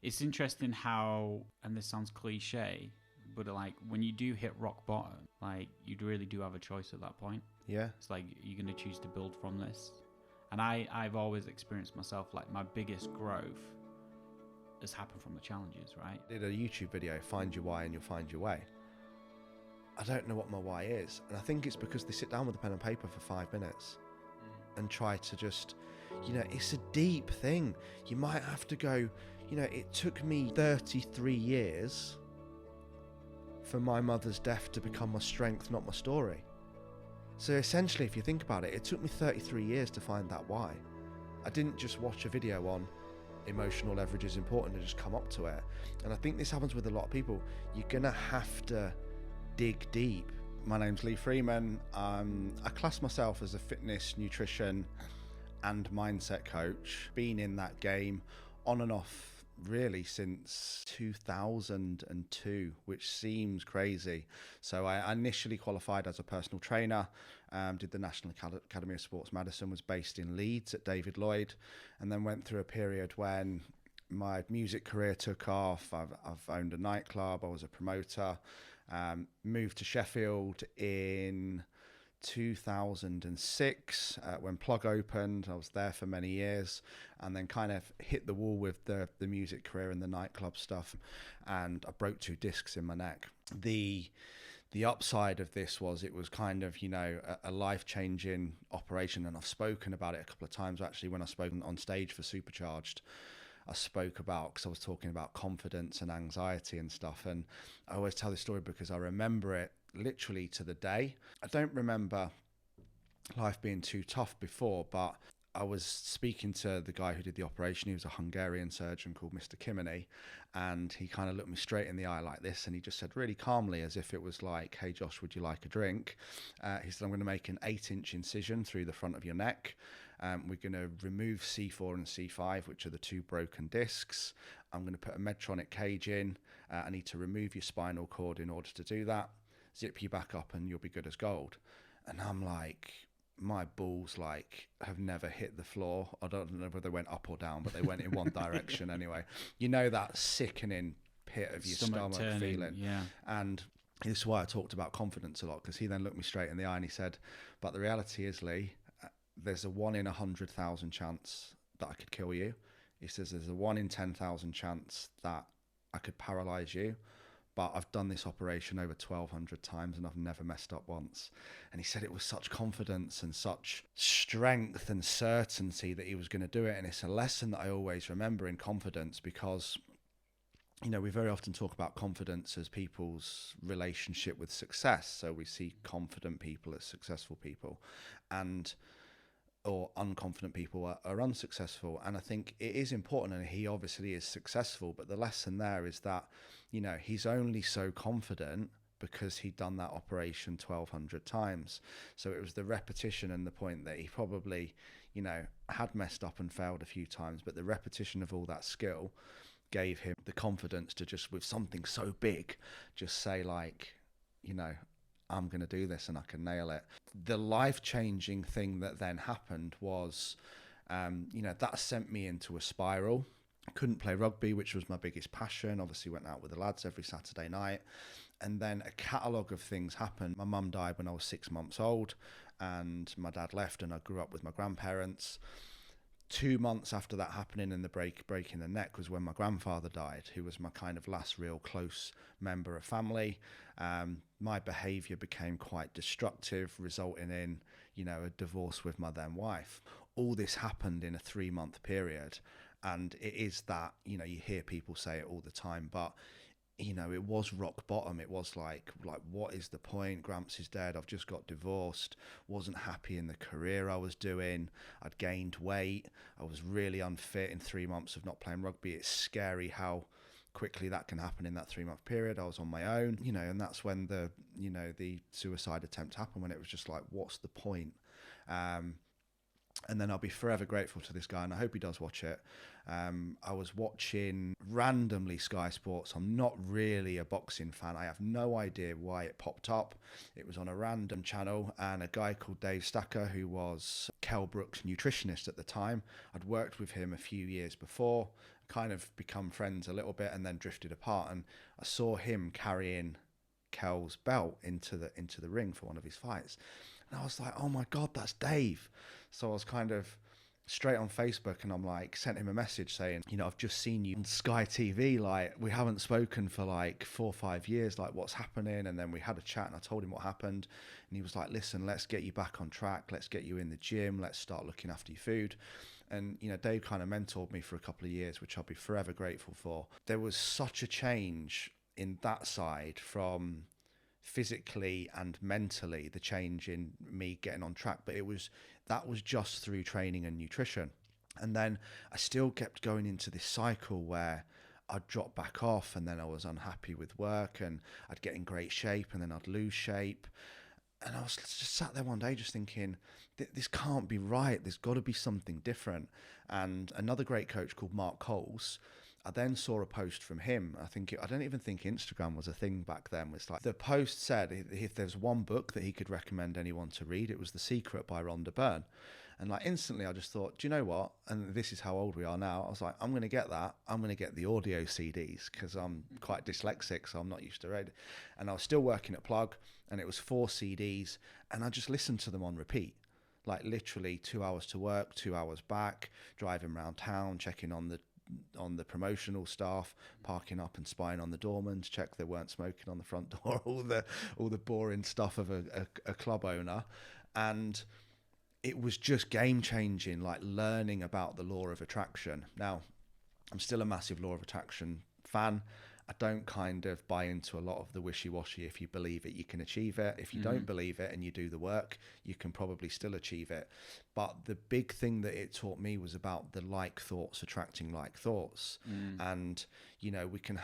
It's interesting how, and this sounds cliche, but like when you do hit rock bottom, like you really do have a choice at that point. Yeah. It's like you're going to choose to build from this. And I've always experienced myself like my biggest growth has happened from the challenges, right? I did a YouTube video, Find Your Why and You'll Find Your Way. I don't know what my why is. And I think it's because they sit down with a pen and paper for 5 minutes and try to just, it's a deep thing. You might have to go, it took me 33 years for my mother's death to become my strength, not my story. So essentially, if you think about it, it took me 33 years to find that why. I didn't just watch a video on emotional leverage is important and just come up to it. And I think this happens with a lot of people. You're going to have to dig deep. My name's Lee Freeman. I class myself as a fitness, nutrition and mindset coach. Been in that game on and off really since 2002, which seems crazy. So I initially qualified as a personal trainer, did the National Academy of Sports Medicine, was based in Leeds at David Lloyd, and then went through a period when my music career took off. I've owned a nightclub, I was a promoter, moved to Sheffield in 2006 when Plug opened. I was there for many years, and then kind of hit the wall with the music career and the nightclub stuff, and I broke 2 discs in my neck. The upside of this was it was kind of, a life-changing operation, and I've spoken about it a couple of times actually. When I spoke on stage for Supercharged, I spoke about, because I was talking about confidence and anxiety and stuff, and I always tell this story because I remember it literally to the day. I don't remember life being too tough before, but I was speaking to the guy who did the operation. He was a Hungarian surgeon called Mr. Kimini, and he kind of looked me straight in the eye like this, and he just said really calmly, as if it was like, "Hey Josh, would you like a drink?" He said, "I'm going to make an 8-inch incision through the front of your neck. We're going to remove C4 and C5, which are the 2 broken discs. I'm going to put a Medtronic cage in. I need to remove your spinal cord in order to do that. Zip you back up and you'll be good as gold." And I'm like, my balls have never hit the floor. I don't know whether they went up or down, but they went in one direction anyway. That sickening pit of your stomach turning, feeling. Yeah. And this is why I talked about confidence a lot, because he then looked me straight in the eye and he said, "But the reality is, Lee, there's a 1 in 100,000 chance that I could kill you." He says, "There's a 1 in 10,000 chance that I could paralyze you. But I've done this operation over 1,200 times and I've never messed up once." And he said it was such confidence and such strength and certainty that he was going to do it. And it's a lesson that I always remember in confidence, because, we very often talk about confidence as people's relationship with success. So we see confident people as successful people, or unconfident people are unsuccessful. And I think it is important, and he obviously is successful, but the lesson there is that, he's only so confident because he'd done that operation 1,200 times. So it was the repetition and the point that he probably, had messed up and failed a few times, but the repetition of all that skill gave him the confidence to just, with something so big, just say I'm going to do this and I can nail it. The life-changing thing that then happened was, that sent me into a spiral. I couldn't play rugby, which was my biggest passion. Obviously went out with the lads every Saturday night. And then a catalogue of things happened. My mum died when I was 6 months old, and my dad left, and I grew up with my grandparents. 2 months after that happening and the breaking the neck was when my grandfather died, who was my kind of last real close member of family. My behaviour became quite destructive, resulting in, a divorce with my then wife. All this happened in a 3-month period. And it is that, you hear people say it all the time, but, it was rock bottom. It was like, what is the point? Gramps is dead. I've just got divorced. Wasn't happy in the career I was doing. I'd gained weight. I was really unfit in 3 months of not playing rugby. It's scary how quickly that can happen in that 3-month period. I was on my own, and that's when the suicide attempt happened, when it was just like, what's the point? And then I'll be forever grateful to this guy, and I hope he does watch it. I was watching randomly Sky Sports. I'm not really a boxing fan. I have no idea why it popped up. It was on a random channel, and a guy called Dave Stacker, who was Kell Brook's nutritionist at the time. I'd worked with him a few years before, kind of become friends a little bit, and then drifted apart. And I saw him carrying Kell's belt into the ring for one of his fights. And I was like, oh my God, that's Dave. So I was kind of straight on Facebook, and I'm like, sent him a message saying, you know, I've just seen you on Sky TV. Like, we haven't spoken for like 4 or 5 years. Like, what's happening? And then we had a chat, and I told him what happened. And he was like, listen, let's get you back on track. Let's get you in the gym. Let's start looking after your food. And, you know, Dave kind of mentored me for a couple of years, which I'll be forever grateful for. There was such a change in that side, from physically and mentally, the change in me getting on track, but that was just through training and nutrition. And then I still kept going into this cycle where I'd drop back off, and then I was unhappy with work, and I'd get in great shape, and then I'd lose shape. And I was just sat there one day just thinking, this can't be right. There's got to be something different. And another great coach called Mark Coles, I then saw a post from him. I don't even think Instagram was a thing back then. It's like, the post said if there's one book that he could recommend anyone to read, it was The Secret by Rhonda Byrne. And like, instantly I just thought, do you know what? And this is how old we are now. I was like, I'm going to get that. I'm going to get the audio CDs, because I'm quite dyslexic, so I'm not used to read. And I was still working at Plug, and it was 4 CDs, and I just listened to them on repeat. Like, literally 2 hours to work, 2 hours back, driving around town, checking on the promotional staff, parking up and spying on the doorman to check they weren't smoking on the front door, all the boring stuff of a club owner. And it was just game changing, like learning about the law of attraction. Now, I'm still a massive law of attraction fan. I don't kind of buy into a lot of the wishy-washy. If you believe it, you can achieve it. If you don't believe it and you do the work, you can probably still achieve it. But the big thing that it taught me was about the like thoughts attracting like thoughts. And, you know, we can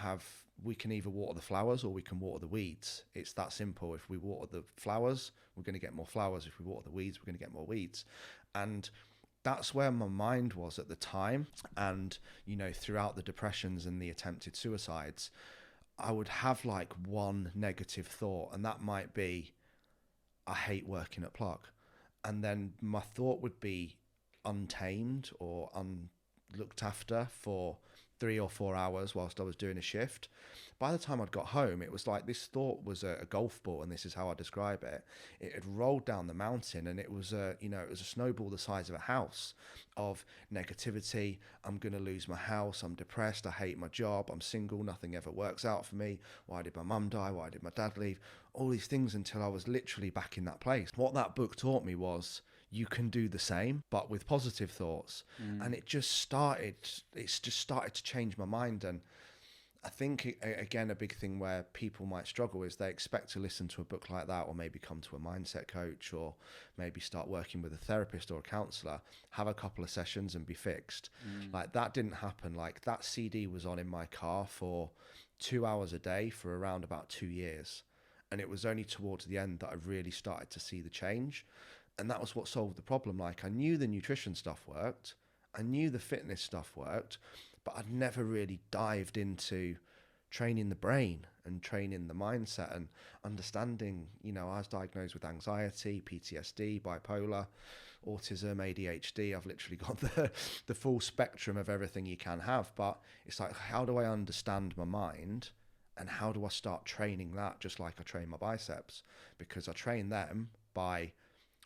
either water the flowers or we can water the weeds. It's that simple. If we water the flowers, we're going to get more flowers. If we water the weeds, we're going to get more weeds. And that's where my mind was at the time. And, you know, throughout the depressions and the attempted suicides, I would have like one negative thought, and that might be, I hate working at Plug. And then my thought would be untamed or unlooked after for 3 or 4 hours whilst I was doing a shift. By the time I'd got home, it was like this thought was a golf ball, and this is how I describe it. It had rolled down the mountain, and it was a snowball the size of a house of negativity. I'm going to lose my house. I'm depressed. I hate my job. I'm single. Nothing ever works out for me. Why did my mum die? Why did my dad leave? All these things, until I was literally back in that place. What that book taught me was, you can do the same, but with positive thoughts. And it just started to change my mind. And I think, again, a big thing where people might struggle is they expect to listen to a book like that, or maybe come to a mindset coach, or maybe start working with a therapist or a counselor, have a couple of sessions and be fixed. Like, that didn't happen. Like, that CD was on in my car for 2 hours a day for around about 2 years. And it was only towards the end that I really started to see the change. And that was what solved the problem. Like, I knew the nutrition stuff worked. I knew the fitness stuff worked, but I'd never really dived into training the brain and training the mindset and understanding, you know, I was diagnosed with anxiety, PTSD, bipolar, autism, ADHD. I've literally got the full spectrum of everything you can have. But it's like, how do I understand my mind, and how do I start training that just like I train my biceps? Because I train them by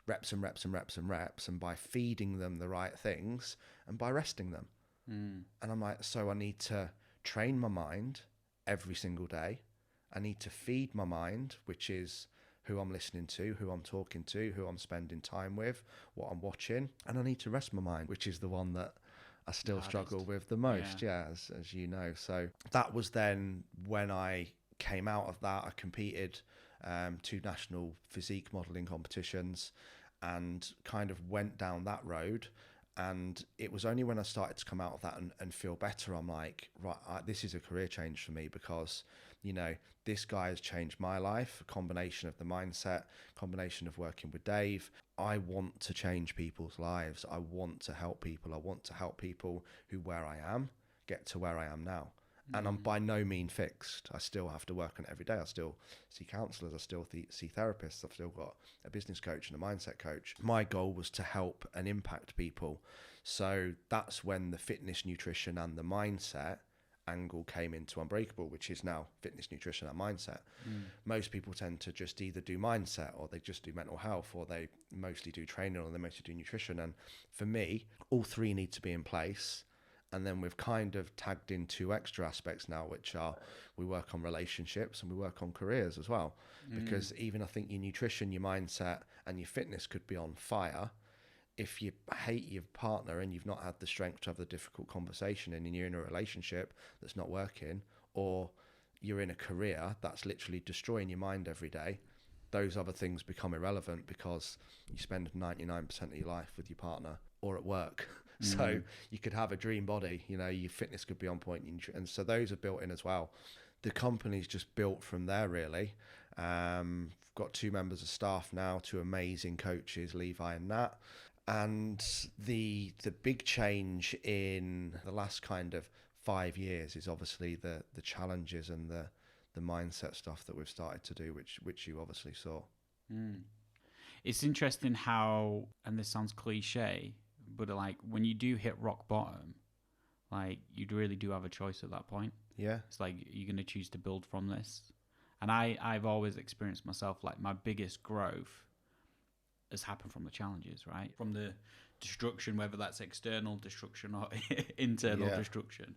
reps and reps and reps and reps, and by feeding them the right things and by resting them. And I'm like, so I need to train my mind every single day. I need to feed my mind, which is who I'm listening to, who I'm talking to, who I'm spending time with, what I'm watching. And I need to rest my mind, which is the one that I still struggle with the most, as you know. So that was then when I came out of that. I competed 2 national physique modelling competitions and kind of went down that road. And it was only when I started to come out of that and feel better, I'm like, right, this is a career change for me, because, you know, this guy has changed my life, a combination of the mindset, combination of working with Dave. I want to change people's lives. I want to help people. I want to help people who, where I am, get to where I am now. And I'm by no means fixed. I still have to work on it every day. I still see counsellors. I still see therapists. I've still got a business coach and a mindset coach. My goal was to help and impact people. So that's when the fitness, nutrition and the mindset angle came into Unbreakable, which is now fitness, nutrition and mindset. Most people tend to just either do mindset, or they just do mental health, or they mostly do training, or they mostly do nutrition. And for me, all three need to be in place. And then we've kind of tagged in two extra aspects now, which are we work on relationships and we work on careers as well. Because even I think your nutrition, your mindset and your fitness could be on fire if you hate your partner and you've not had the strength to have the difficult conversation, and you're in a relationship that's not working, or you're in a career that's literally destroying your mind every day. Those other things become irrelevant because you spend 99% of your life with your partner or at work. So you could have a dream body, you know, your fitness could be on point. And so those are built in as well. The company's just built from there, really. Got 2 members of staff now, 2 amazing coaches, Levi and Nat. And the big change in the last kind of 5 years is obviously the challenges and the mindset stuff that we've started to do, which you obviously saw. It's interesting how, and this sounds cliche, but like when you do hit rock bottom, like you really do have a choice at that point. Yeah. It's like you're going to choose to build from this. And I've always experienced myself, like my biggest growth has happened from the challenges, right? From the destruction, whether that's external destruction or internal destruction.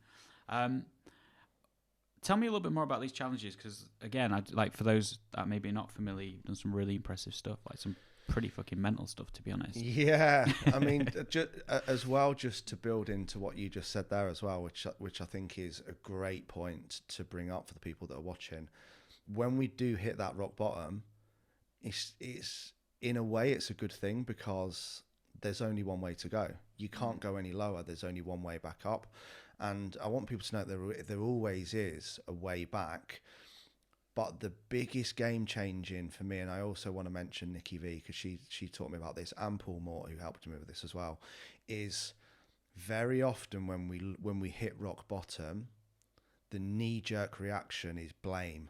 Tell me a little bit more about these challenges, because again, I'd like, for those that maybe not familiar, you've done some really impressive stuff, like some pretty fucking mental stuff, to be honest. Yeah, I mean, as well, just to build into what you just said there as well, which I think is a great point to bring up for the people that are watching. When we do hit that rock bottom, it's in a way it's a good thing, because there's only one way to go. You can't go any lower. There's only one way back up. And I want people to know that there always is a way back. But the biggest game changing for me, and I also want to mention Nikki V, because she taught me about this, and Paul Moore, who helped me with this as well, is very often when we hit rock bottom, the knee-jerk reaction is blame,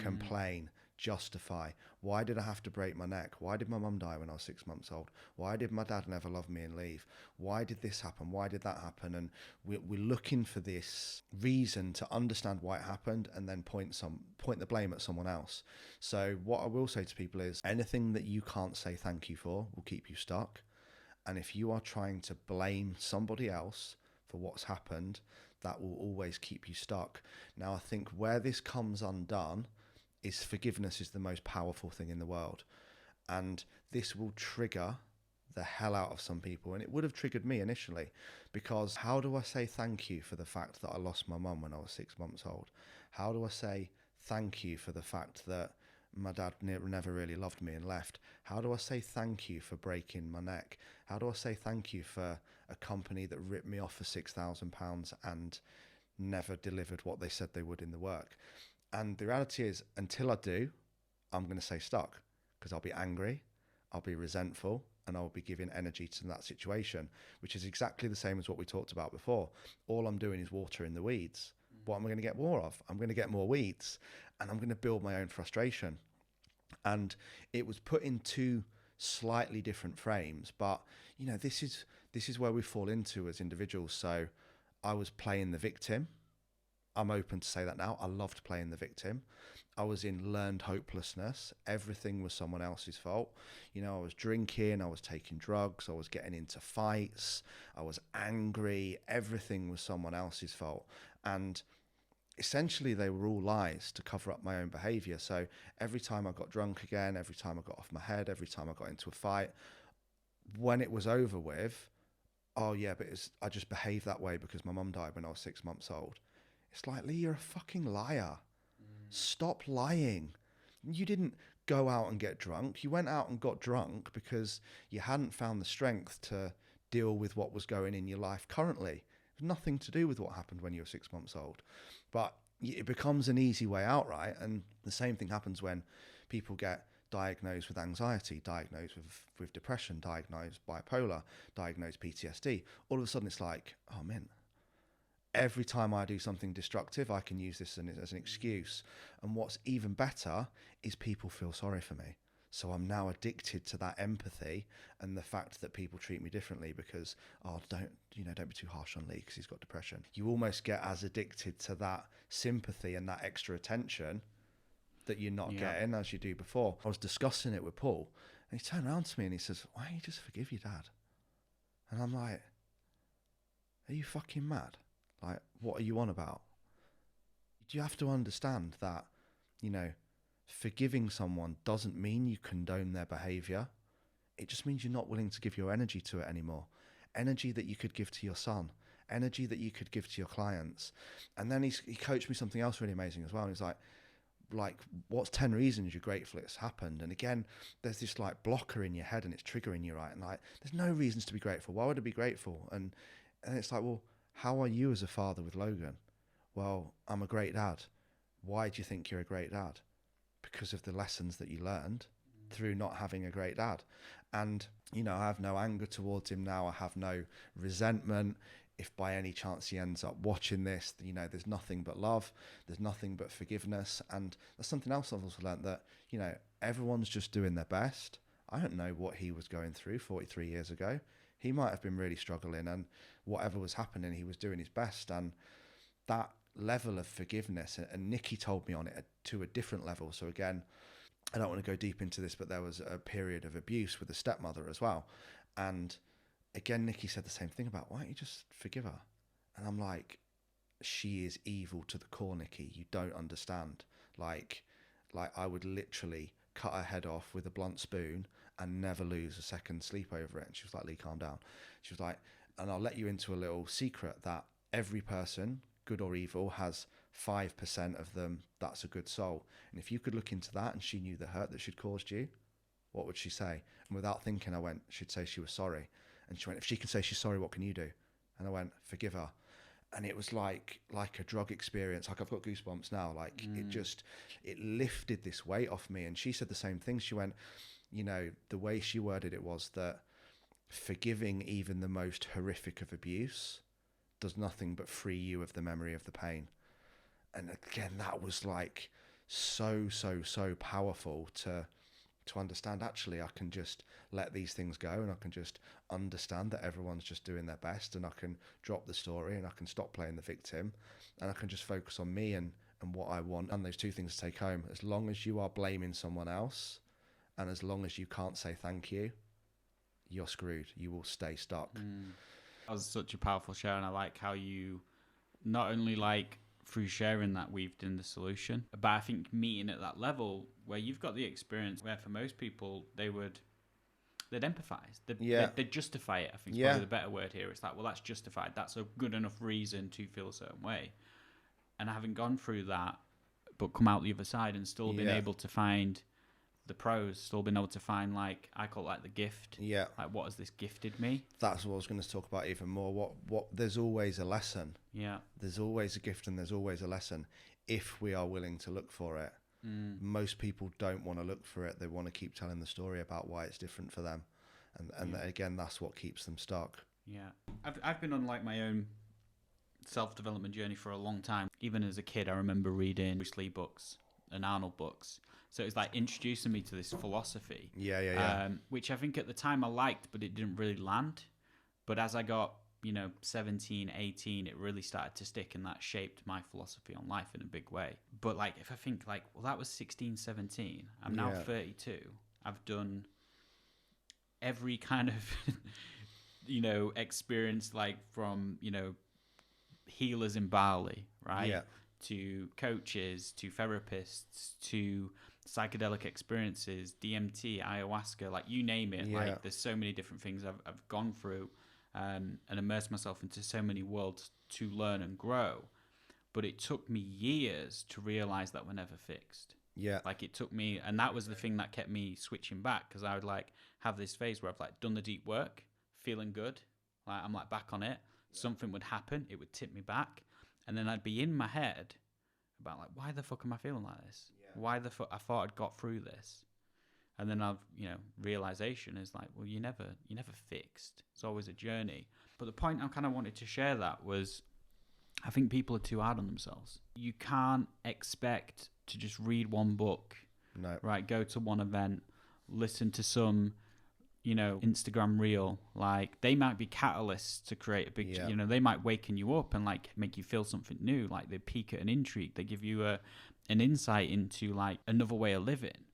complain, justify. Why did I have to break my neck? Why did my mum die when I was 6 months old? Why did my dad never love me and leave? Why did this happen? Why did that happen? And we're looking for this reason to understand why it happened, and then point the blame at someone else. So what I will say to people is, anything that you can't say thank you for will keep you stuck. And if you are trying to blame somebody else for what's happened, that will always keep you stuck. Now, I think where this comes undone is forgiveness is the most powerful thing in the world. And this will trigger the hell out of some people. And it would have triggered me initially, because how do I say thank you for the fact that I lost my mum when I was 6 months old? How do I say thank you for the fact that my dad never really loved me and left? How do I say thank you for breaking my neck? How do I say thank you for a company that ripped me off for £6,000 and never delivered what they said they would in the work? And the reality is, until I do, I'm going to stay stuck, because I'll be angry, I'll be resentful, and I'll be giving energy to that situation, which is exactly the same as what we talked about before. All I'm doing is watering the weeds. What am I going to get more of? I'm going to get more weeds, and I'm going to build my own frustration. And it was put in 2 slightly different frames, but you know, this is where we fall into as individuals. So I was playing the victim. I'm open to say that now. I loved playing the victim. I was in learned hopelessness. Everything was someone else's fault. You know, I was drinking, I was taking drugs, I was getting into fights, I was angry. Everything was someone else's fault. And essentially they were all lies to cover up my own behavior. So every time I got drunk again, every time I got off my head, every time I got into a fight, when it was over with, oh yeah, but I just behaved that way because my mum died when I was 6 months old. It's like, Lee, you're a fucking liar. Stop lying. You didn't go out and get drunk. You went out and got drunk because you hadn't found the strength to deal with what was going in your life currently. It was nothing to do with what happened when you were 6 months old. But it becomes an easy way out, right? And the same thing happens when people get diagnosed with anxiety, diagnosed with depression, diagnosed bipolar, diagnosed PTSD. All of a sudden it's like, oh man, every time I do something destructive, I can use this as an excuse. And what's even better is people feel sorry for me. So I'm now addicted to that empathy and the fact that people treat me differently because, oh, don't be too harsh on Lee because he's got depression. You almost get as addicted to that sympathy and that extra attention that you're not getting as you do before. I was discussing it with Paul and he turned around to me and he says, why don't you just forgive your dad? And I'm like, are you fucking mad? Like, what are you on about? You have to understand that, forgiving someone doesn't mean you condone their behavior. It just means you're not willing to give your energy to it anymore. Energy that you could give to your son, energy that you could give to your clients. And then he coached me something else really amazing as well. And he's like, what's 10 reasons you're grateful it's happened? And again, there's this like blocker in your head and it's triggering you, right? And like, there's no reasons to be grateful. Why would I be grateful? And it's like, well, how are you as a father with Logan? Well, I'm a great dad. Why do you think you're a great dad? Because of the lessons that you learned through not having a great dad. And, I have no anger towards him now. I have no resentment. If by any chance he ends up watching this, there's nothing but love. There's nothing but forgiveness. And that's something else I've also learned, that, everyone's just doing their best. I don't know what he was going through 43 years ago. He might have been really struggling, and whatever was happening, he was doing his best. And that level of forgiveness, and Nikki told me on it to a different level. So again, I don't want to go deep into this, but there was a period of abuse with the stepmother as well. And again, Nikki said the same thing about, why don't you just forgive her? And I'm like, she is evil to the core, Nikki. You don't understand. Like I would literally cut her head off with a blunt spoon and never lose a second sleep over it. And she was like, Lee, calm down. She was like, and I'll let you into a little secret that every person, good or evil, has 5% of them that's a good soul. And if you could look into that and she knew the hurt that she'd caused you, what would she say? And without thinking, I went, she'd say she was sorry. And she went, if she can say she's sorry, what can you do? And I went, forgive her. And it was like a drug experience. Like, I've got goosebumps now. Like it lifted this weight off me. And she said the same thing. She went, the way she worded it was that forgiving even the most horrific of abuse does nothing but free you of the memory of the pain. And again, that was like so powerful to understand. Actually, I can just let these things go, and I can just understand that everyone's just doing their best, and I can drop the story, and I can stop playing the victim, and I can just focus on me and what I want. And those two things to take home: as long as you are blaming someone else, and as long as you can't say thank you, you're screwed. You will stay stuck. That was such a powerful share, and I like how you not only through sharing that weaved in the solution, but I think meeting at that level where you've got the experience where for most people they'd empathize, they'd justify it. I think is probably the better word here. It's like, well, that's justified. That's a good enough reason to feel a certain way. And having gone through that, but come out the other side and still been able to find the pros, still been able to find, I call it the gift. Yeah. Like, what has this gifted me? That's what I was going to talk about even more. What there's always a lesson. Yeah. There's always a gift and there's always a lesson if we are willing to look for it. Most people don't want to look for it. They want to keep telling the story about why it's different for them. And again, that's what keeps them stuck. Yeah. I've been on my own self-development journey for a long time. Even as a kid, I remember reading Bruce Lee books and Arnold books. So it's introducing me to this philosophy. Yeah. Which I think at the time I liked, but it didn't really land. But as I got, 17, 18, it really started to stick, and that shaped my philosophy on life in a big way. But if I think well, that was 16, 17. I'm now 32. I've done every kind of, experience, from, healers in Bali, right? Yeah. To coaches, to therapists, to psychedelic experiences, DMT, ayahuasca, you name it. Yeah. There's so many different things I've gone through, and immersed myself into so many worlds to learn and grow. But it took me years to realize that we're never fixed. Yeah. It took me, and that was the thing that kept me switching back, because I would have this phase where I've done the deep work, feeling good, Like I'm like back on it. Something would happen, it would tip me back, and then I'd be in my head about like, why the fuck am I feeling like this? Why the fuck I thought I'd got through this, and then I've realization is like, well, you never fixed. It's always a journey. But the point I kind of wanted to share that was, I think people are too hard on themselves. You can't expect to just read one book, No. right? Go to one event, listen to some, Instagram reel. Like they might be catalysts to create a big, they might waken you up and like make you feel something new. Like they pique at an intrigue. They give you an insight into like another way of living.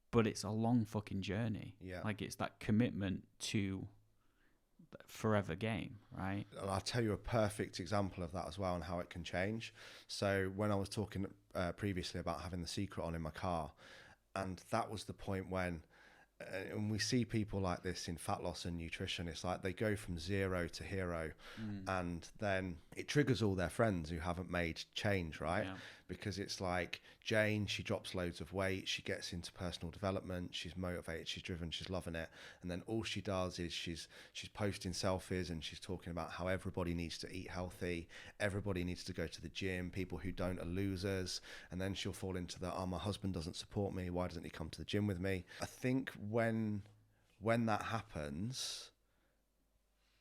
But it's a long fucking journey. Yeah. Like it's that commitment to forever game, right? I'll tell you a perfect example of that as well and how it can change. So when I was talking previously about having The Secret on in my car, and that was the point when and we see people like this in fat loss and nutrition. It's like they go from zero to hero, and then it triggers all their friends who haven't made change, right? Yeah. Because it's like Jane, she drops loads of weight, she gets into personal development, she's motivated, she's driven, she's loving it, and then all she does is she's posting selfies and she's talking about how everybody needs to eat healthy, everybody needs to go to the gym, people who don't are losers, and then she'll fall into the, oh, my husband doesn't support me, why doesn't he come to the gym with me? I think when that happens,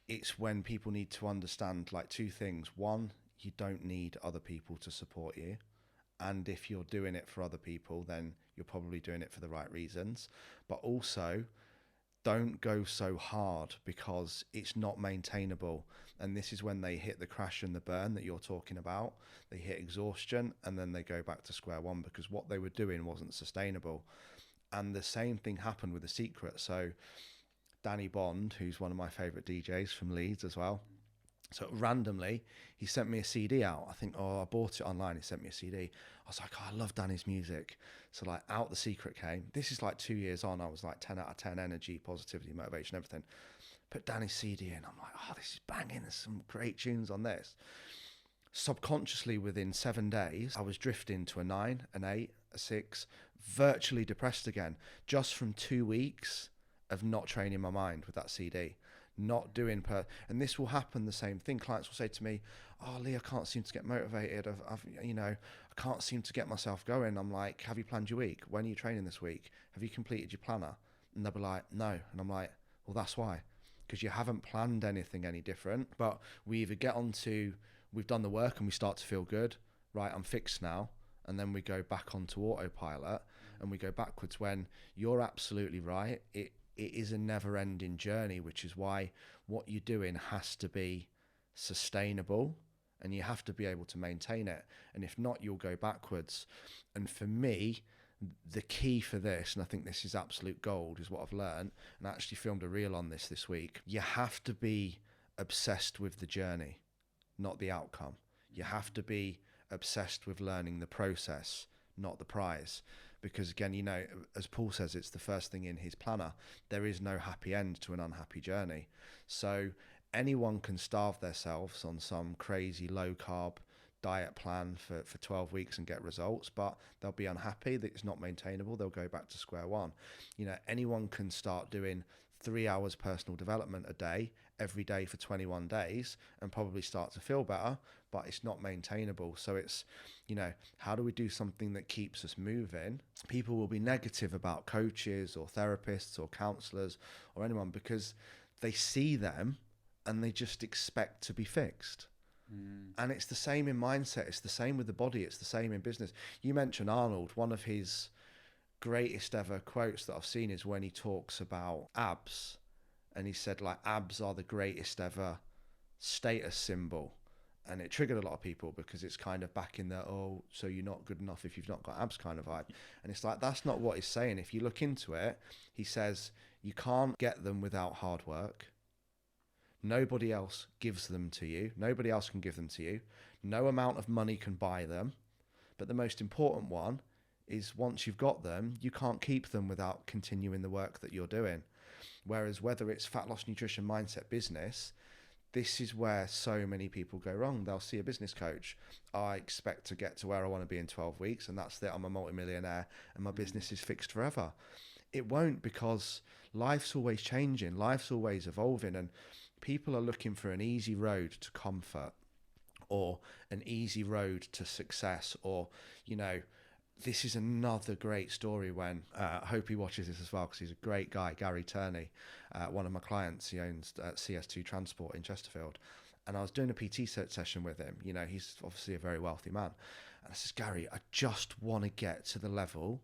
it's when people need to understand like two things. One, you don't need other people to support you. And if you're doing it for other people, then you're probably doing it for the right reasons. But also, don't go so hard because it's not maintainable. And this is when they hit the crash and the burn that you're talking about. They hit exhaustion and then they go back to square one because what they were doing wasn't sustainable. And the same thing happened with The Secret. So Danny Bond, who's one of my favorite DJs from Leeds as well, so randomly, he sent me a CD out. I think, I bought it online. He sent me a CD. I was like, I love Danny's music. So like Out The Secret came. This is like 2 years on. I was like 10 out of 10 energy, positivity, motivation, everything. Put Danny's CD in. I'm like, this is banging. There's some great tunes on this. Subconsciously, within 7 days, I was drifting to a 9, an 8, a 6, virtually depressed again, just from 2 weeks of not training my mind with that CD. Not doing and this will happen the same thing. Clients will say to me, oh, Lee, I can't seem to get motivated. I can't seem to get myself going. I'm like, have you planned your week? When are you training this week? Have you completed your planner? And they'll be like, no. And I'm like, well, that's why, because you haven't planned anything any different. But we either get on to, we've done the work and we start to feel good, right, I'm fixed now. And then we go back onto autopilot and we go backwards when you're absolutely right. It is a never-ending journey, which is why what you're doing has to be sustainable and you have to be able to maintain it. And if not, you'll go backwards. And for me, the key for this, and I think this is absolute gold, is what I've learned, and I actually filmed a reel on this week. You have to be obsessed with the journey, not the outcome. You have to be obsessed with learning the process, not the prize. Because again, as Paul says, it's the first thing in his planner. There is no happy end to an unhappy journey. So anyone can starve themselves on some crazy low carb diet plan for 12 weeks and get results, but they'll be unhappy that it's not maintainable. They'll go back to square one. Anyone can start doing 3 hours personal development a day, every day for 21 days and probably start to feel better, but it's not maintainable. So it's, how do we do something that keeps us moving? People will be negative about coaches or therapists or counselors or anyone because they see them and they just expect to be fixed. And it's the same in mindset. It's the same with the body. It's the same in business. You mentioned Arnold. One of his greatest ever quotes that I've seen is when he talks about abs, and he said like abs are the greatest ever status symbol, and it triggered a lot of people because it's kind of back in the, oh, so you're not good enough if you've not got abs kind of vibe. And it's like, that's not what he's saying. If you look into it, he says you can't get them without hard work. Nobody else gives them to you. Nobody else can give them to you. No amount of money can buy them. But the most important one is once you've got them, you can't keep them without continuing the work that you're doing. Whereas whether it's fat loss, nutrition, mindset, business, this is where so many people go wrong. They'll see a business coach. I expect to get to where I want to be in 12 weeks and that's it. I'm a multimillionaire and my business is fixed forever. It won't, because life's always changing. Life's always evolving. And People are looking for an easy road to comfort, or an easy road to success, or, you know, this is another great story when, I hope he watches this as well, because he's a great guy, Gary Turney, one of my clients. He owns CS2 Transport in Chesterfield. And I was doing a PT session with him. You know, he's obviously a very wealthy man. And I says, Gary, I just want to get to the level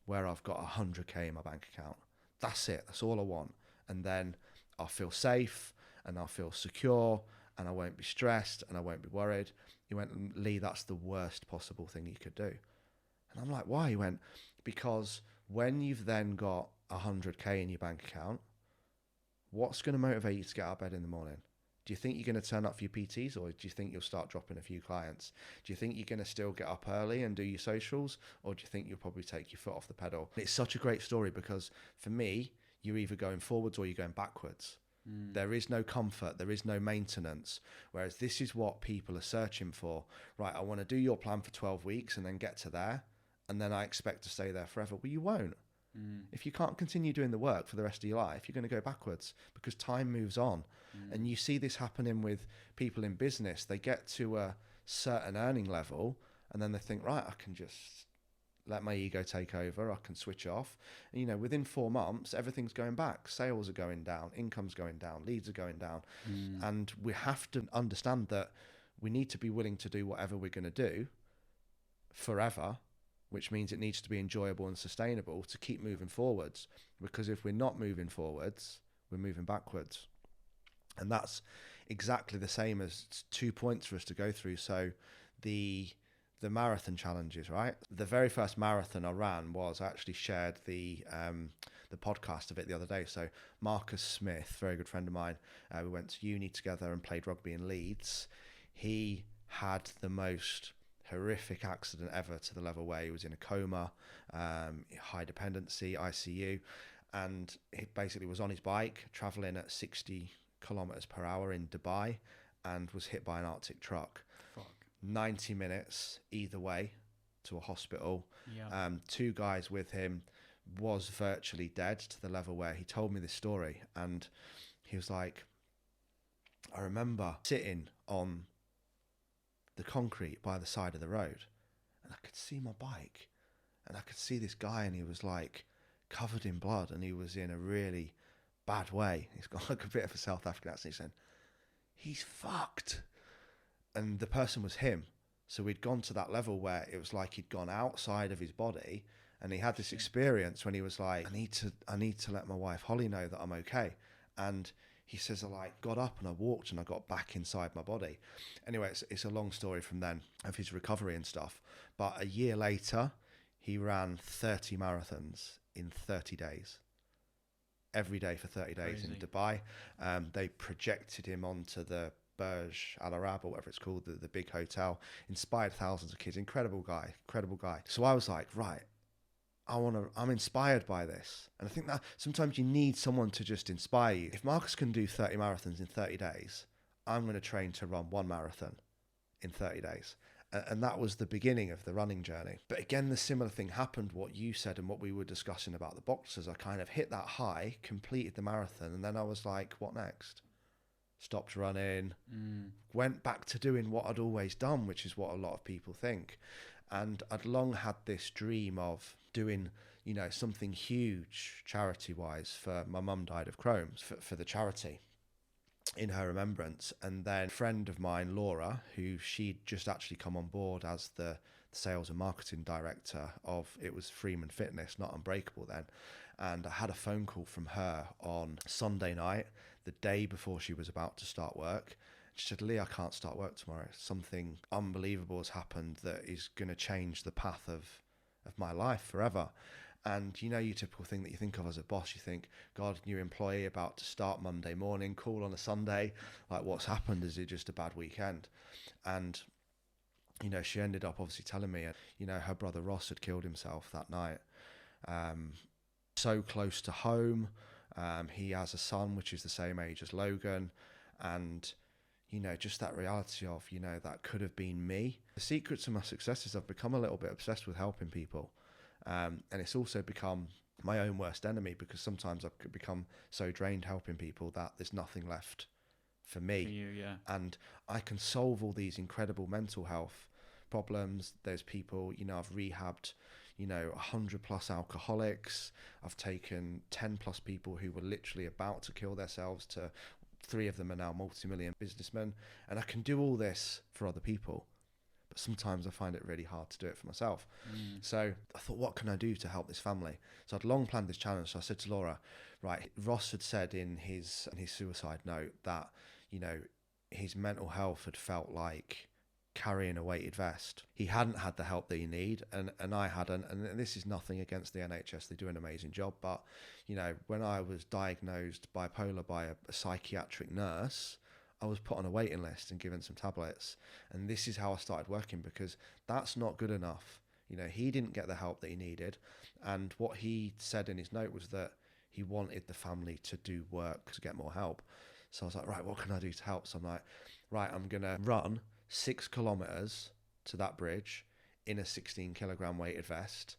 where I've got 100K in my bank account. That's it. That's all I want. And then I'll feel safe and I'll feel secure and I won't be stressed and I won't be worried. He went, Lee, that's the worst possible thing you could do. And I'm like, why? He went, because when you've then got 100K in your bank account, what's going to motivate you to get out of bed in the morning? Do you think you're going to turn up for your PTs, or do you think you'll start dropping a few clients? Do you think you're going to still get up early and do your socials, or do you think you'll probably take your foot off the pedal? It's such a great story because for me, you're either going forwards or you're going backwards. There is no comfort, there is no maintenance, whereas this is what people are searching for. Right, I want to do your plan for 12 weeks and then get to there, and then I expect to stay there forever. Well, you won't. If you can't continue doing the work for the rest of your life, you're going to go backwards because time moves on. And you see this happening with people in business. They get to a certain earning level and then they think, right, I can just let my ego take over. I can switch off. And, you know, within 4 months, everything's going back. Sales are going down, income's going down, leads are going down. And we have to understand that we need to be willing to do whatever we're going to do forever, which means it needs to be enjoyable and sustainable to keep moving forwards. Because if we're not moving forwards, we're moving backwards. And that's exactly the same as 2 points for us to go through. So the marathon challenges, right? The very first marathon I ran was, I actually shared the podcast of it the other day. So Marcus Smith, very good friend of mine, we went to uni together and played rugby in Leeds. He had the most horrific accident ever, to the level where he was in a coma, high dependency, ICU, and he basically was on his bike traveling at 60 kilometers per hour in Dubai and was hit by an Arctic truck. 90 minutes either way to a hospital. 2 guys with him, was virtually dead, to the level where he told me this story, and he was like, I remember sitting on the concrete by the side of the road and I could see my bike and I could see this guy, and he was like covered in blood and he was in a really bad way. He's got like a bit of a South African accent. He said, he's fucked. And the person was him. So we'd gone to that level where it was like he'd gone outside of his body, and he had this experience when he was like, I need to let my wife Holly know that I'm okay. And he says, I like got up and I walked and I got back inside my body. Anyway, it's a long story from then of his recovery and stuff. But a year later, he ran 30 marathons in 30 days. Every day for 30 days. Crazy. In Dubai. They projected him onto the Burj Al Arab, or whatever it's called, the big hotel. Inspired thousands of kids. Incredible guy. So I was like, right, I'm inspired by this. And I think that sometimes you need someone to just inspire you. If Marcus can do 30 marathons in 30 days, I'm going to train to run 1 marathon in 30 days. And that was the beginning of the running journey. But again, the similar thing happened, what you said and what we were discussing about the boxers. I kind of hit that high, completed the marathon, and then I was like, what next? Stopped running, went back to doing what I'd always done, which is what a lot of people think. And I'd long had this dream of doing, you know, something huge charity-wise. For my mum died of Crohn's, for the charity in her remembrance. And then a friend of mine, Laura, who she'd just actually come on board as the sales and marketing director of, it was Freeman Fitness, not Unbreakable then. And I had a phone call from her on Sunday night, the day before she was about to start work. She said, Lee, I can't start work tomorrow. Something unbelievable has happened that is going to change the path of my life forever. And you know, your typical thing that you think of as a boss, you think, God, new employee about to start Monday morning, call on a Sunday. Like, what's happened? Is it just a bad weekend? And, you know, she ended up obviously telling me, you know, her brother Ross had killed himself that night. So close to home. He has a son, which is the same age as Logan. And, you know, just that reality of, you know, that could have been me. The secret to my success is I've become a little bit obsessed with helping people. And it's also become my own worst enemy, because sometimes I've become so drained helping people that there's nothing left for me. For you, yeah. And I can solve all these incredible mental health problems. There's people, I've rehabbed, 100 plus alcoholics. I've taken 10 plus people who were literally about to kill themselves to 3 of them are now multi-million businessmen. And I can do all this for other people. But sometimes I find it really hard to do it for myself. So I thought, what can I do to help this family? So I'd long planned this challenge. So I said to Laura, right, Ross had said in his suicide note that, his mental health had felt like carrying a weighted vest. He hadn't had the help that he need, and I hadn't. And this is nothing against the NHS. They do an amazing job. But, when I was diagnosed bipolar by a psychiatric nurse, I was put on a waiting list and given some tablets. And this is how I started working, because that's not good enough. He didn't get the help that he needed. And what he said in his note was that he wanted the family to do work to get more help. So I was like, right, what can I do to help? So I'm like, right, I'm going to run 6 kilometers to that bridge in a 16 kilogram weighted vest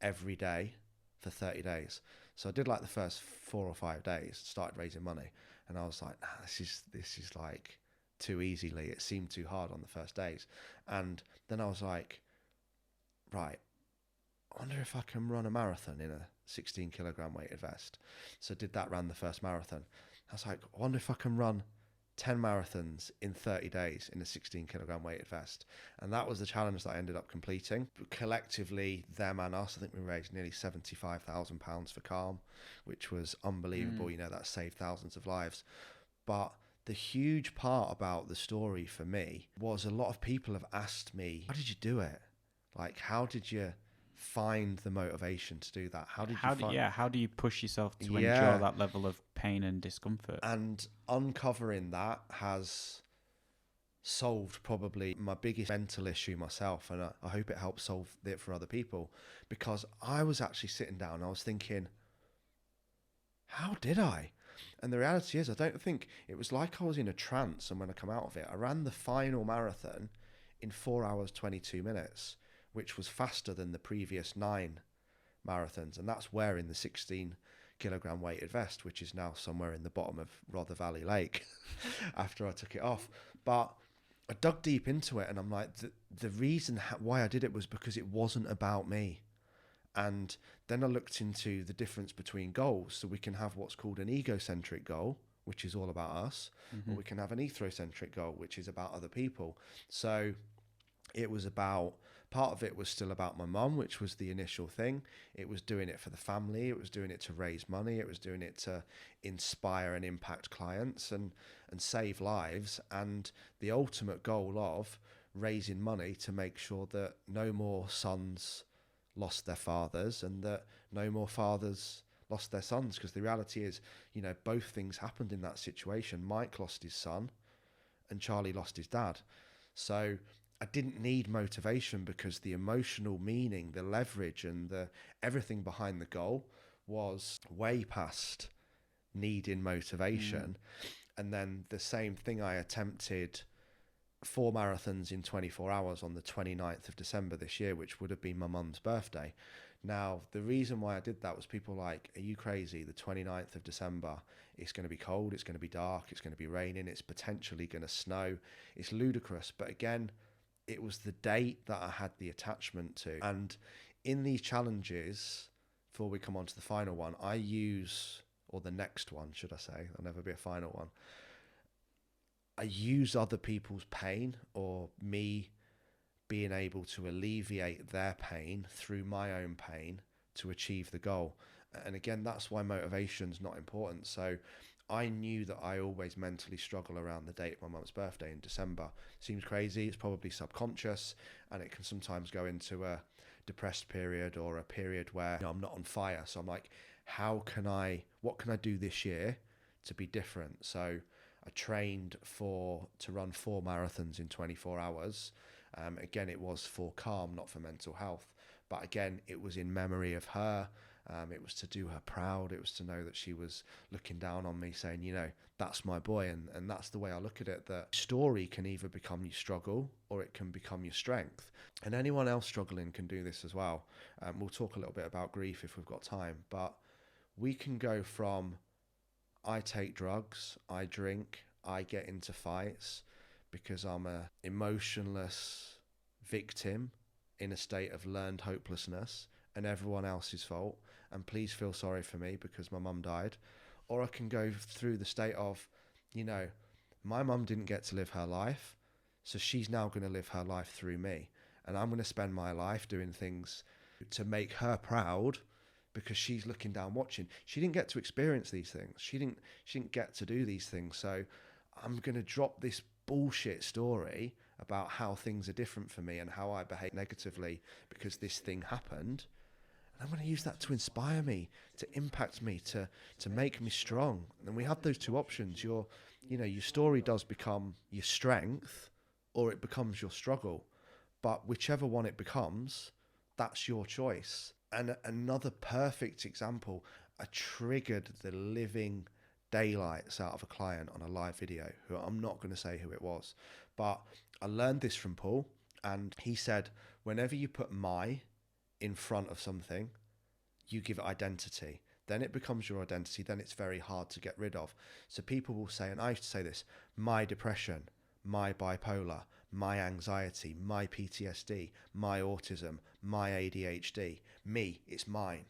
every day for 30 days. So I did like the first 4 or 5 days, started raising money. And I was like, this is like too easily. It seemed too hard on the first days. And then I was like, right, I wonder if I can run a marathon in a 16 kilogram weighted vest. So did that, ran the first marathon. I was like, I wonder if I can run 10 marathons in 30 days in a 16 kilogram weighted vest. And that was the challenge that I ended up completing. Collectively, them and us, I think we raised nearly £75,000 for Calm, which was unbelievable. That saved thousands of lives. But the huge part about the story for me was a lot of people have asked me, how did you do it? Like, how did you find the motivation to do that? How do you push yourself to endure that level of pain and discomfort? And uncovering that has solved probably my biggest mental issue myself, and I hope it helps solve it for other people, because I was actually sitting down and I was thinking, how did I? And the reality is, I don't think it was like I was in a trance, and when I come out of it, I ran the final marathon in 4 hours 22 minutes, which was faster than the previous 9 marathons. And that's wearing the 16 kilogram weighted vest, which is now somewhere in the bottom of Rother Valley Lake after I took it off. But I dug deep into it, and I'm like, the reason why I did it was because it wasn't about me. And then I looked into the difference between goals. So we can have what's called an egocentric goal, which is all about us, or we can have an ethnocentric goal, which is about other people. So it was about, part of it was still about my mum, which was the initial thing. It was doing it for the family. It was doing it to raise money. It was doing it to inspire and impact clients and save lives. And the ultimate goal of raising money to make sure that no more sons lost their fathers and that no more fathers lost their sons. Because the reality is, both things happened in that situation. Mike lost his son and Charlie lost his dad. So I didn't need motivation, because the emotional meaning, the leverage and the everything behind the goal was way past needing motivation. And then the same thing, I attempted 4 marathons in 24 hours on the 29th of December this year, which would have been my mum's birthday. Now, the reason why I did that was people like, are you crazy? The 29th of December, it's going to be cold, it's going to be dark, it's going to be raining, it's potentially going to snow. It's ludicrous. But again, it was the date that I had the attachment to. And in these challenges, before we come on to the final one, I use, or the next one, should I say, there'll never be a final one, I use other people's pain, or me being able to alleviate their pain through my own pain to achieve the goal. And again, that's why motivation's not important. So I knew that I always mentally struggle around the date of my mum's birthday in December. Seems crazy, it's probably subconscious, and it can sometimes go into a depressed period or a period where I'm not on fire. So I'm like, what can I do this year to be different? So I trained to run 4 marathons in 24 hours. Again, it was for Calm, not for mental health. But again, it was in memory of her. It was to do her proud. It was to know that she was looking down on me saying, that's my boy. And that's the way I look at it, that story can either become your struggle or it can become your strength. And anyone else struggling can do this as well. We'll talk a little bit about grief if we've got time. But we can go from, I take drugs, I drink, I get into fights because I'm a emotionless victim in a state of learned hopelessness and everyone else's fault, and please feel sorry for me because my mum died. Or I can go through the state of, you know, my mum didn't get to live her life, so she's now going to live her life through me, and I'm going to spend my life doing things to make her proud because she's looking down watching. She didn't get to experience these things. She didn't get to do these things. So I'm going to drop this bullshit story about how things are different for me and how I behave negatively because this thing happened. And I'm going to use that to inspire me, to impact me, to make me strong. And we have those two options. Your story does become your strength or it becomes your struggle. But whichever one it becomes, that's your choice. And another perfect example, I triggered the living daylights out of a client on a live video, who I'm not going to say who it was, but I learned this from Paul, and he said, whenever you put my in front of something, you give it identity. Then it becomes your identity. Then it's very hard to get rid of. So people will say, and I used to say this, my depression, my bipolar, my anxiety, my PTSD, my autism, my ADHD, me, it's mine.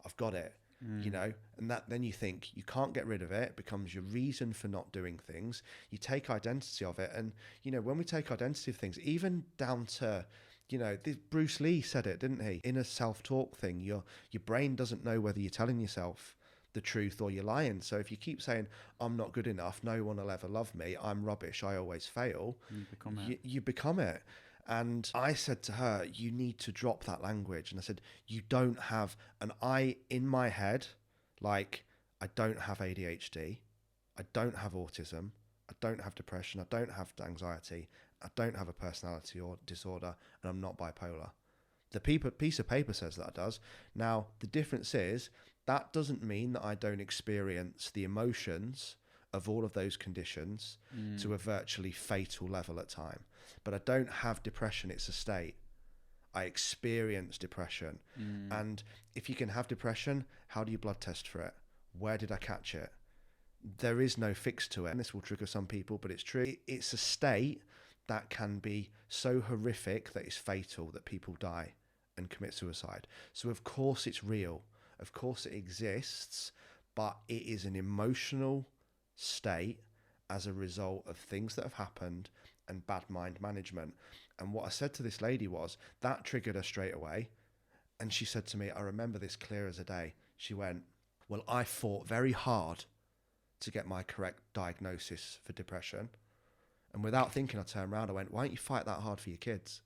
I've got it, you know, and that then you think you can't get rid of it. It becomes your reason for not doing things. You take identity of it. And, you know, when we take identity of things, even down to, you know, Bruce Lee said it, didn't he? In a self-talk thing, your brain doesn't know whether you're telling yourself the truth or you're lying. So if you keep saying, I'm not good enough, no one will ever love me, I'm rubbish, I always fail, you become it. And I said to her, you need to drop that language. And I said, you don't have an I in my head, like, I don't have ADHD, I don't have autism, I don't have depression, I don't have anxiety, I don't have a personality or disorder, and I'm not bipolar. The piece of paper says that it does. Now, the difference is that doesn't mean that I don't experience the emotions of all of those conditions to a virtually fatal level at time. But I don't have depression. It's a state. I experience depression. And if you can have depression, how do you blood test for it? Where did I catch it? There is no fix to it. And this will trigger some people, but it's true. It's a state that can be so horrific that it's fatal, that people die and commit suicide. So of course it's real. Of course it exists, but it is an emotional state as a result of things that have happened and bad mind management. And what I said to this lady was, that triggered her straight away. And she said to me, I remember this clear as a day. She went, well, I fought very hard to get my correct diagnosis for depression. And without thinking, I turned around, I went, why don't you fight that hard for your kids?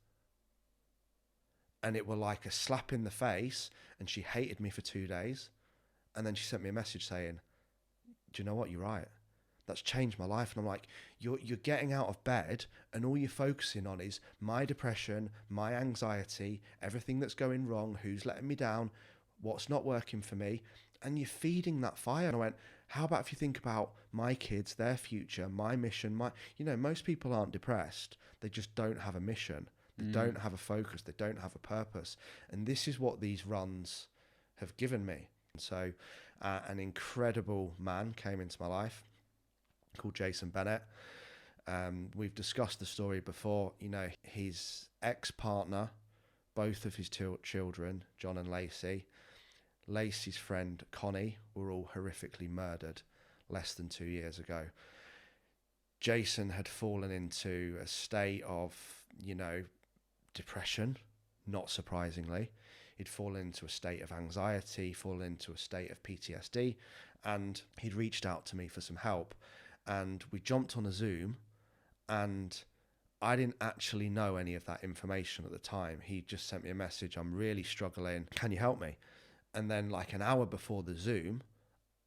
And it were like a slap in the face, and she hated me for 2 days. And then she sent me a message saying, do you know what, you're right. That's changed my life. And I'm like, you're getting out of bed and all you're focusing on is my depression, my anxiety, everything that's going wrong, who's letting me down, what's not working for me. And you're feeding that fire. And I went, how about if you think about my kids, their future, my mission, most people aren't depressed. They just don't have a mission. They don't have a focus. They don't have a purpose. And this is what these runs have given me. So an incredible man came into my life called Jason Bennett. We've discussed the story before. You know, his ex-partner, both of his children, John and Lacey, Lacey's friend Connie, were all horrifically murdered less than 2 years ago. Jason had fallen into a state of, depression, not surprisingly. He'd fallen into a state of anxiety, fallen into a state of PTSD, and he'd reached out to me for some help. And we jumped on a Zoom, and I didn't actually know any of that information at the time. He just sent me a message, I'm really struggling, can you help me? And then like an hour before the Zoom,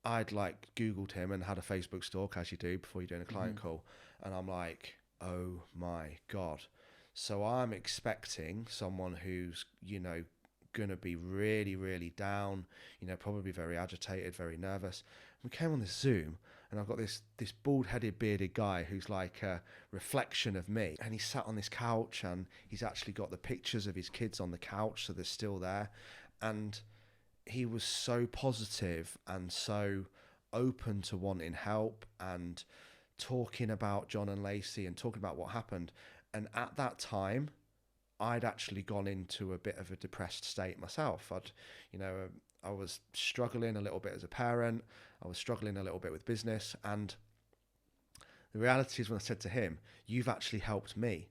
I'd Googled him and had a Facebook stalk, as you do before you're doing a client call. And I'm like, oh my God. So I'm expecting someone who's, going to be really, really down, probably very agitated, very nervous. We came on this Zoom, and I've got this bald-headed, bearded guy who's like a reflection of me. And he's sat on this couch, and he's actually got the pictures of his kids on the couch, so they're still there. And he was so positive and so open to wanting help and talking about John and Lacey and talking about what happened. And at that time, I'd actually gone into a bit of a depressed state myself. I was struggling a little bit as a parent. I was struggling a little bit with business. And the reality is, when I said to him, you've actually helped me,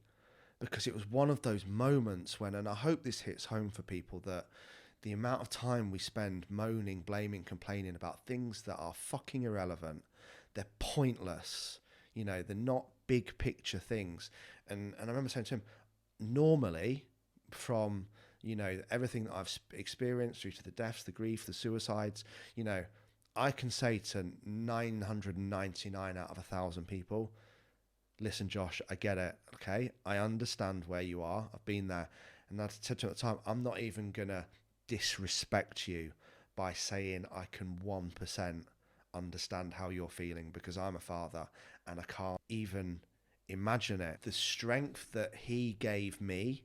because it was one of those moments when, and I hope this hits home for people, that the amount of time we spend moaning, blaming, complaining about things that are fucking irrelevant, they're pointless, they're not big picture things. And I remember saying to him, normally, from everything that I've experienced, through to the deaths, the grief, the suicides, I can say to 999 out of 1,000 people, listen, Josh, I get it. Okay, I understand where you are. I've been there. And I said to him at the time, I'm not even gonna disrespect you by saying I can 1% understand how you're feeling, because I'm a father and I can't even imagine it. The strength that he gave me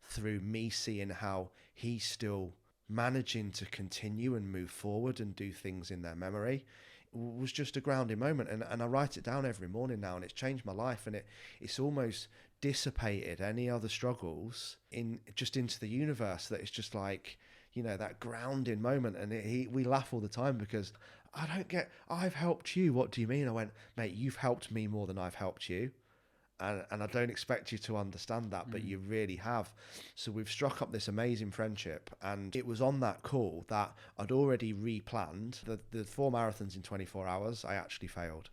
through me seeing how he's still managing to continue and move forward and do things in their memory was just a grounding moment. And I write it down every morning now, and it's changed my life, and it's almost dissipated any other struggles into the universe. That it's just like, that grounding moment. And we laugh all the time because I've helped you. What do you mean? I went, mate, you've helped me more than I've helped you. And I don't expect you to understand that, but you really have. So we've struck up this amazing friendship. And it was on that call that I'd already replanned the 4 marathons in 24 hours. I actually failed,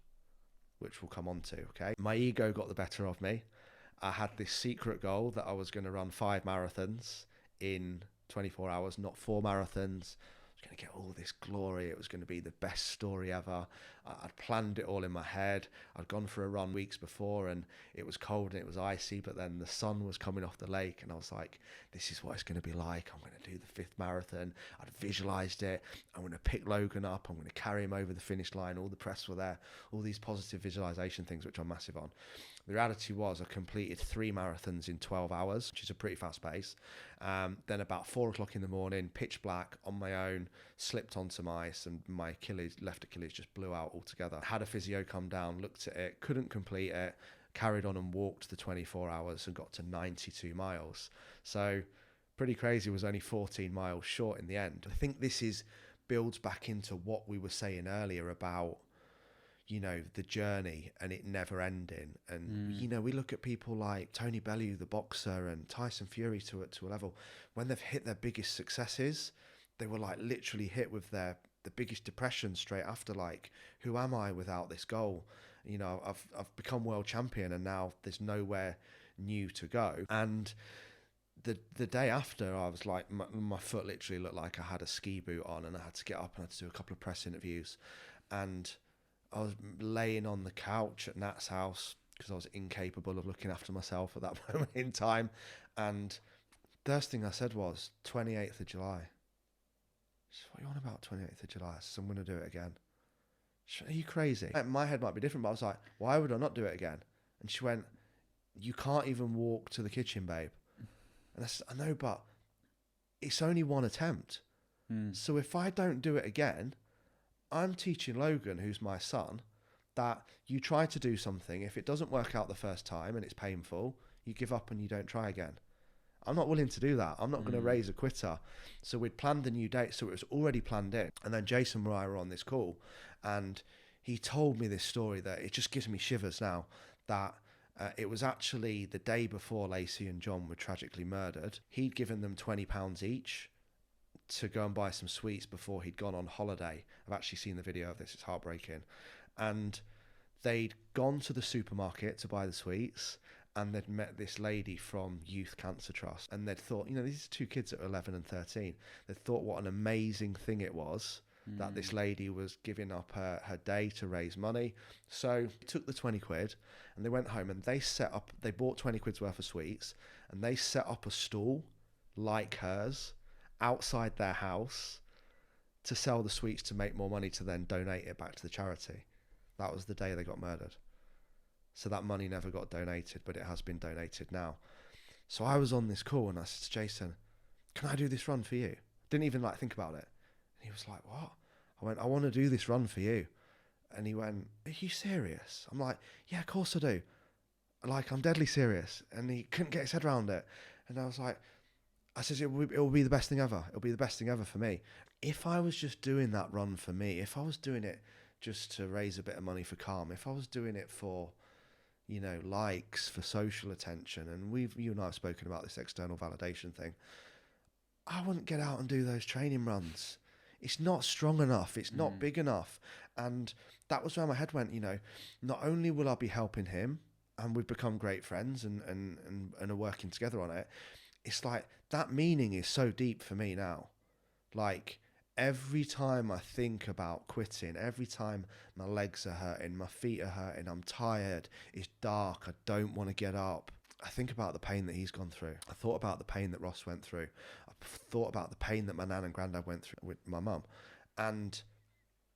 which we'll come on to, okay? My ego got the better of me. I had this secret goal that I was going to run 5 marathons in 24 hours, not 4 marathons. I was going to get all this glory. It was going to be the best story ever. I'd planned it all in my head. I'd gone for a run weeks before, and it was cold and it was icy, but then the sun was coming off the lake, and I was like, this is what it's going to be like. I'm going to do the 5th marathon. I'd visualized it. I'm going to pick Logan up. I'm going to carry him over the finish line. All the press were there. All these positive visualization things, which I'm massive on. The reality was I completed 3 marathons in 12 hours, which is a pretty fast pace. Then about 4 o'clock in the morning, pitch black, on my own, slipped on some ice, and my left Achilles just blew out altogether. Had a physio come down, looked at it, couldn't complete it, carried on and walked the 24 hours and got to 92 miles. So pretty crazy, was only 14 miles short in the end. I think this builds back into what we were saying earlier about, the journey and it never ending. And, we look at people like Tony Bellew, the boxer, and Tyson Fury to a level, when they've hit their biggest successes, they were like literally hit with the biggest depression straight after, like, who am I without this goal? I've become world champion and now there's nowhere new to go. And the day after, I was like, my foot literally looked like I had a ski boot on, and I had to get up and I had to do a couple of press interviews. And I was laying on the couch at Nat's house because I was incapable of looking after myself at that moment in time. And the first thing I said was, 28th of July. She said, what are you on about, 28th of July? I said, I'm going to do it again. She went, are you crazy? My head might be different, but I was like, why would I not do it again? And she went, you can't even walk to the kitchen, babe. And I said, I know, but it's only one attempt. So if I don't do it again, I'm teaching Logan, who's my son, that you try to do something. If it doesn't work out the first time and it's painful, you give up and you don't try again. I'm not willing to do that. I'm not going to raise a quitter. So we'd planned a new date, so it was already planned in. And then Jason and I were on this call, and he told me this story that it just gives me shivers now, that it was actually the day before Lacey and John were tragically murdered. He'd given them £20 each to go and buy some sweets before he'd gone on holiday. I've actually seen the video of this. It's heartbreaking. And they'd gone to the supermarket to buy the sweets, and they'd met this lady from Youth Cancer Trust, and they'd thought, these are 2 kids that are 11 and 13. They'd thought what an amazing thing it was that this lady was giving up her day to raise money. So they took the 20 quid and they went home, and they bought 20 quid's worth of sweets, and they set up a stall like hers outside their house to sell the sweets to make more money to then donate it back to the charity. That was the day they got murdered. So that money never got donated, but it has been donated now. So I was on this call and I said to Jason, can I do this run for you? Didn't even think about it. And he was like, what? I went, I want to do this run for you. And he went, "Are you serious?" I'm like, "Yeah, of course I do. Like, I'm deadly serious." And he couldn't get his head around it. And I was like, I said, it will be the best thing ever. It'll be the best thing ever for me. If I was just doing that run for me, if I was doing it just to raise a bit of money for Calm, if I was doing it for, you know, likes, for social attention, and you and I have spoken about this external validation thing, I wouldn't get out and do those training runs. It's not strong enough. It's not big enough. And that was where my head went, you know, not only will I be helping him, and we've become great friends and are working together on it, it's like that meaning is so deep for me now. Like, every time I think about quitting, every time my legs are hurting, my feet are hurting, I'm tired, it's dark, I don't want to get up, I think about the pain that he's gone through. I thought about the pain that Ross went through. I thought about the pain that my nan and granddad went through with my mum. And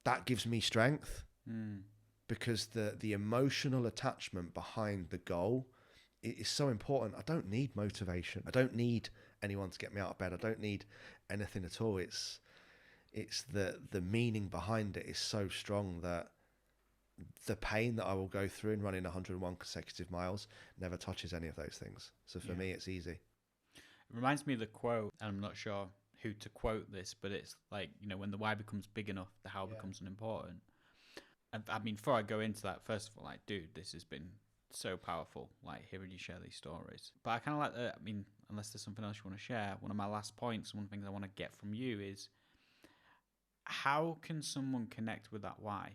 that gives me strength because the emotional attachment behind the goal is so important. I don't need motivation. I don't need anyone to get me out of bed. I don't need anything at all. It's the meaning behind it is so strong that the pain that I will go through in running 101 consecutive miles never touches any of those things. So for me, it's easy. It reminds me of the quote, and I'm not sure who to quote this, but it's like, you know, when the why becomes big enough, the how becomes unimportant. And I mean, before I go into that, first of all, like, dude, this has been so powerful, like, hearing you share these stories. But I kind of like I mean, unless there's something else you want to share, one of my last points, one of the things I want to get from you is, how can someone connect with that why?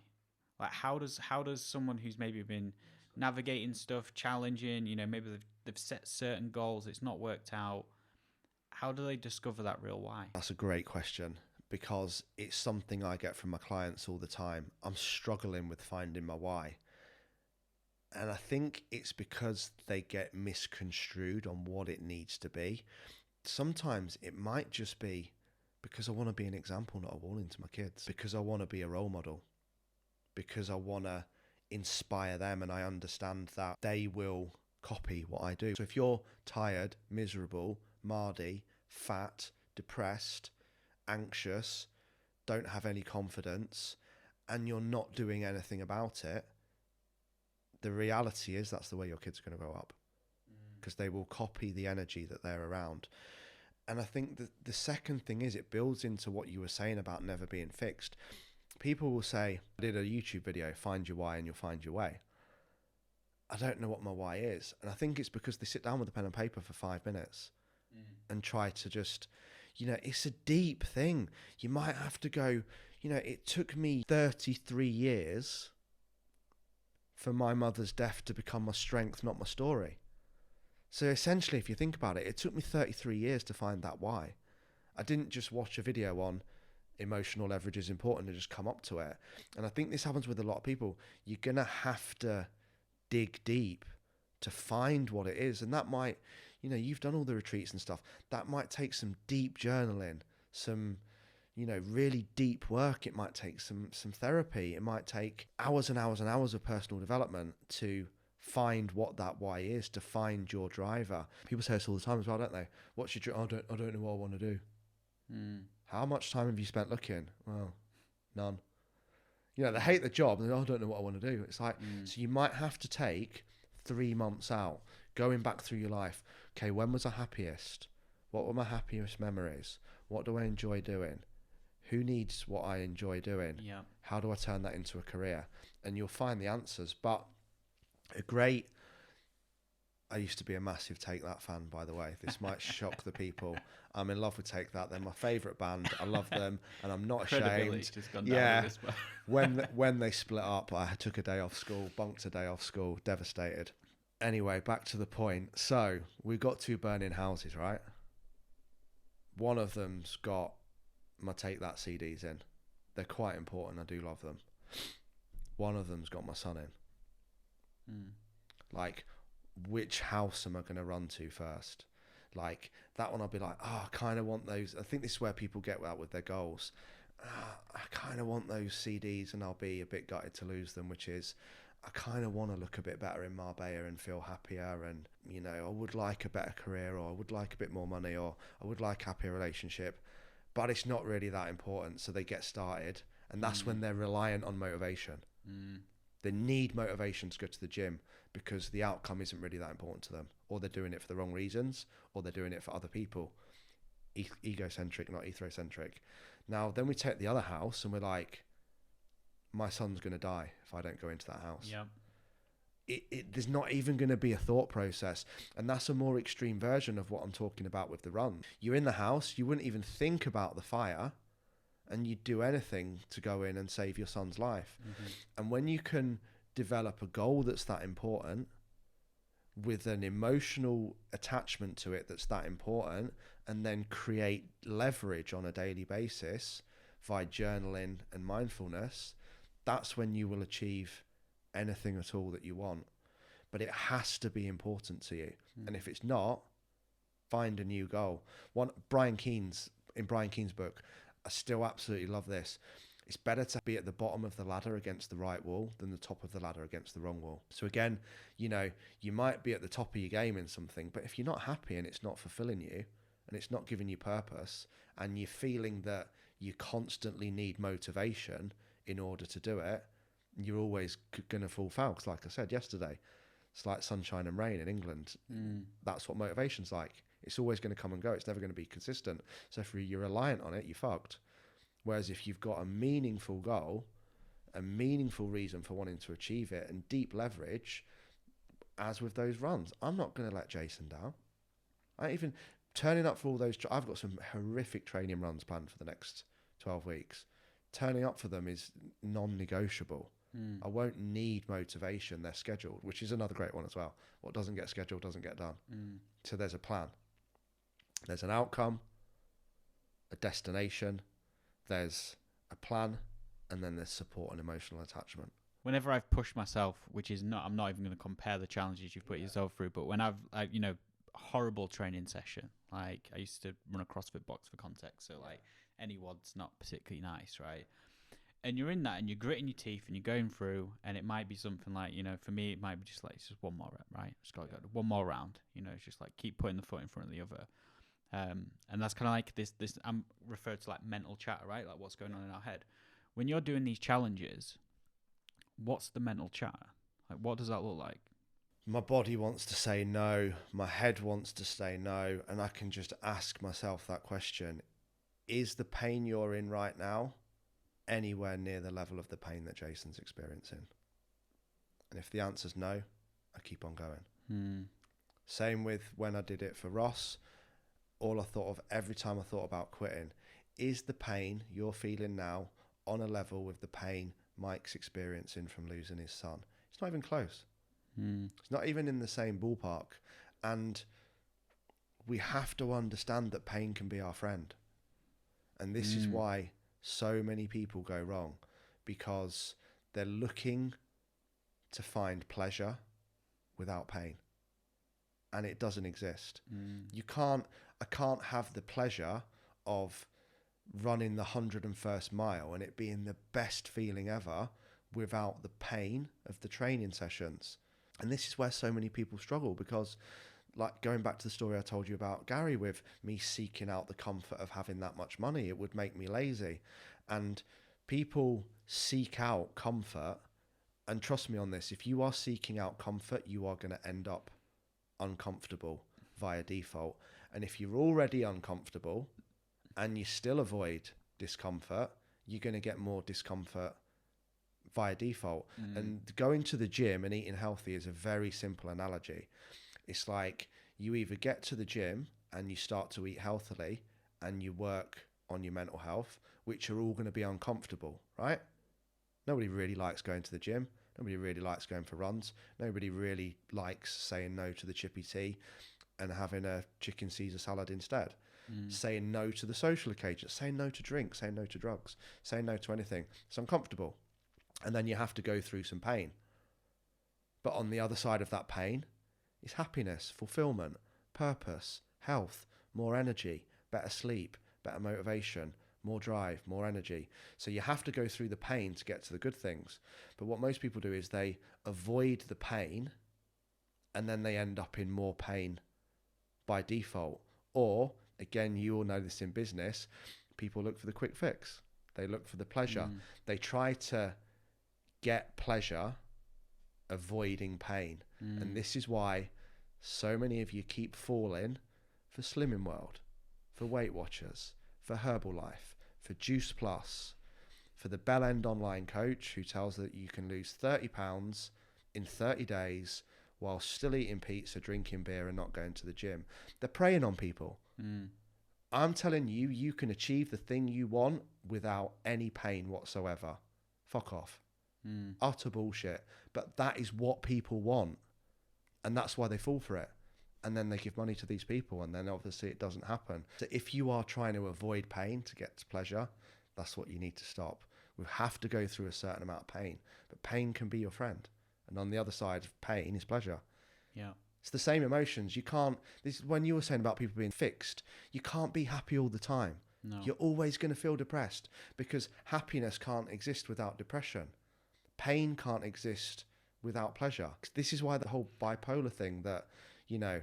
Like, how does someone who's maybe been navigating stuff, challenging, you know, maybe they've set certain goals, it's not worked out, how do they discover that real why? That's a great question, because it's something I get from my clients all the time. I'm struggling with finding my why. And I think it's because they get misconstrued on what it needs to be. Sometimes it might just be because I want to be an example, not a warning to my kids, because I want to be a role model, because I want to inspire them, and I understand that they will copy what I do. So if you're tired, miserable, mardy, fat, depressed, anxious, don't have any confidence, and you're not doing anything about it, the reality is that's the way your kids are going to grow up, because they will copy the energy that they're around. And I think that the second thing is it builds into what you were saying about never being fixed. People will say, I did a YouTube video, find your why and you'll find your way. I don't know what my why is. And I think it's because they sit down with a pen and paper for 5 minutes and try to just, you know, it's a deep thing. You might have to go, you know, it took me 33 years for my mother's death to become my strength, not my story. So essentially, if you think about it, it took me 33 years to find that why. I didn't just watch a video on emotional leverage is important and just come up to it. And I think this happens with a lot of people. You're going to have to dig deep to find what it is. And that might, you know, you've done all the retreats and stuff. That might take some deep journaling, some, you know, really deep work. It might take some therapy. It might take hours and hours and hours of personal development to find what that why is, to find your driver. People say this all the time as well, don't they? What's your driver? I don't know what I want to do. How much time have you spent looking? Well, none. You know, they hate the job and I don't know what I want to do. It's like, so you might have to take 3 months out, going back through your life. Okay, when was I happiest? What were my happiest memories? What do I enjoy doing? Who needs what I enjoy doing? Yeah. How do I turn that into a career? And you'll find the answers. But I used to be a massive Take That fan, by the way. This might shock the people. I'm in love with Take That. They're my favourite band. I love them, and I'm not ashamed. Just gone down with this when they split up, I took a day off school, bunked a day off school, devastated. Anyway, back to the point. So we've got 2 burning houses, right? One of them's got my Take That CDs in. They're quite important. I do love them. One of them's got my son in. Like, which house am I going to run to first? Like, that one I'll be like, I kind of want those. I think this is where people get out with their goals. I kind of want those CDs, and I'll be a bit gutted to lose them, which is, I kind of want to look a bit better in Marbella and feel happier, and, you know, I would like a better career, or I would like a bit more money, or I would like a happier relationship, but it's not really that important. So they get started, and that's when they're reliant on motivation. They need motivation to go to the gym because the outcome isn't really that important to them, or they're doing it for the wrong reasons, or they're doing it for other people. Egocentric, not etherocentric. Now, then we take the other house and we're like, my son's going to die if I don't go into that house. Yeah. There's not even going to be a thought process. And that's a more extreme version of what I'm talking about with the run. You're in the house, you wouldn't even think about the fire, and you'd do anything to go in and save your son's life. And when you can develop a goal that's that important with an emotional attachment to it that's that important, and then create leverage on a daily basis via journaling and mindfulness, that's when you will achieve anything at all that you want. But it has to be important to you. And if it's not, find a new goal. In Brian Keene's book, I still absolutely love this. It's better to be at the bottom of the ladder against the right wall than the top of the ladder against the wrong wall. So again, you know, you might be at the top of your game in something, but if you're not happy and it's not fulfilling you and it's not giving you purpose, and you're feeling that you constantly need motivation in order to do it, you're always going to fall foul. Because like I said yesterday, it's like sunshine and rain in England. That's what motivation's like. It's always going to come and go. It's never going to be consistent. So if you're reliant on it, you're fucked. Whereas if you've got a meaningful goal, a meaningful reason for wanting to achieve it, and deep leverage, as with those runs, I'm not going to let Jason down. I even turning up for all those, I've got some horrific training runs planned for the next 12 weeks. Turning up for them is non-negotiable. I won't need motivation. They're scheduled, which is another great one as well. What doesn't get scheduled doesn't get done. So there's a plan. There's an outcome, a destination, there's a plan, and then there's support and emotional attachment. Whenever I've pushed myself, which is not, I'm not even going to compare the challenges you've put yourself through, but when I've you know, horrible training session, like I used to run a CrossFit box for context, so like any WOD's not particularly nice, right? And you're in that and you're gritting your teeth and you're going through, and it might be something like, you know, for me, it might be just like, it's just one more rep, right? Just got to go one more round, you know, it's just like keep putting the foot in front of the other. And that's kind of like this, I'm referred to like mental chatter, right? Like what's going on in our head. When you're doing these challenges, what's the mental chatter? Like, what does that look like? My body wants to say no. My head wants to say no. And I can just ask myself that question. Is the pain you're in right now anywhere near the level of the pain that Jason's experiencing? And if the answer's no, I keep on going. Same with when I did it for Ross. All I thought of every time I thought about quitting, is the pain you're feeling now on a level with the pain Mike's experiencing from losing his son? It's not even close. It's not even in the same ballpark. And we have to understand that pain can be our friend. And this is why so many people go wrong, because they're looking to find pleasure without pain. And it doesn't exist. I can't have the pleasure of running the 101st mile and it being the best feeling ever without the pain of the training sessions. And this is where so many people struggle, because like going back to the story I told you about Gary, with me seeking out the comfort of having that much money, it would make me lazy. And people seek out comfort, and trust me on this, if you are seeking out comfort, you are going to end up uncomfortable via default. And if you're already uncomfortable and you still avoid discomfort, you're going to get more discomfort via default. And going to the gym and eating healthy is a very simple analogy. It's like you either get to the gym and you start to eat healthily and you work on your mental health, which are all going to be uncomfortable, right? Nobody really likes going to the gym. Nobody really likes going for runs. Nobody really likes saying no to the chippy tea and having a chicken Caesar salad instead. Saying no to the social occasions, saying no to drinks, saying no to drugs, saying no to anything. It's uncomfortable. And then you have to go through some pain. But on the other side of that pain is happiness, fulfillment, purpose, health, more energy, better sleep, better motivation, more drive, more energy. So you have to go through the pain to get to the good things. But what most people do is they avoid the pain and then they end up in more pain by default. Or, again, you all know this in business, people look for the quick fix. They look for the pleasure. They try to get pleasure avoiding pain. And this is why so many of you keep falling for Slimming World, for Weight Watchers, for Herbalife, for Juice Plus, for the Bell End online coach who tells that you can lose 30 pounds in 30 days while still eating pizza, drinking beer and not going to the gym. They're preying on people. I'm telling you, you can achieve the thing you want without any pain whatsoever. Fuck off. Utter bullshit. But that is what people want. And that's why they fall for it. And then they give money to these people, and then obviously it doesn't happen. So if you are trying to avoid pain to get to pleasure, that's what you need to stop. We have to go through a certain amount of pain, but pain can be your friend. And on the other side of pain is pleasure. Yeah. It's the same emotions. You can't, this is when you were saying about people being fixed, you can't be happy all the time. No. You're always going to feel depressed because happiness can't exist without depression. Pain can't exist without pleasure. This is why the whole bipolar thing that, you know,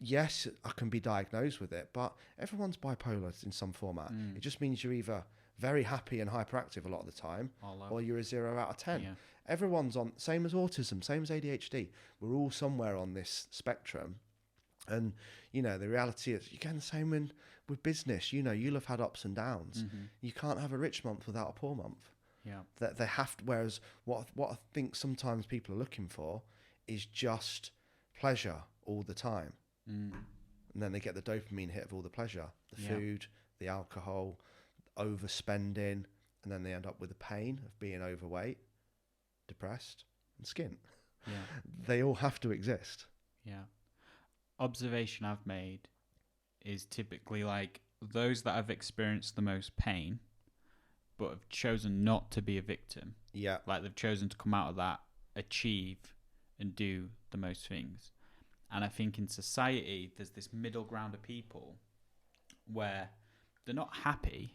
yes, I can be diagnosed with it, but everyone's bipolar in some format. It just means you're either very happy and hyperactive a lot of the time, or you're a 0 out of 10. Yeah. Everyone's on, same as autism, same as ADHD. We're all somewhere on this spectrum. And, you know, the reality is, again, the same with business. You know, you'll have had ups and downs. You can't have a rich month without a poor month. Yeah. That they have to, whereas what I think sometimes people are looking for is just pleasure all the time. And then they get the dopamine hit of all the pleasure, the food, the alcohol, overspending, and then they end up with the pain of being overweight, depressed, and skint. Yeah. They all have to exist. Yeah. Observation I've made is typically like those that have experienced the most pain but have chosen not to be a victim. Yeah. Like they've chosen to come out of that, achieve and do the most things. And I think in society there's this middle ground of people where they're not happy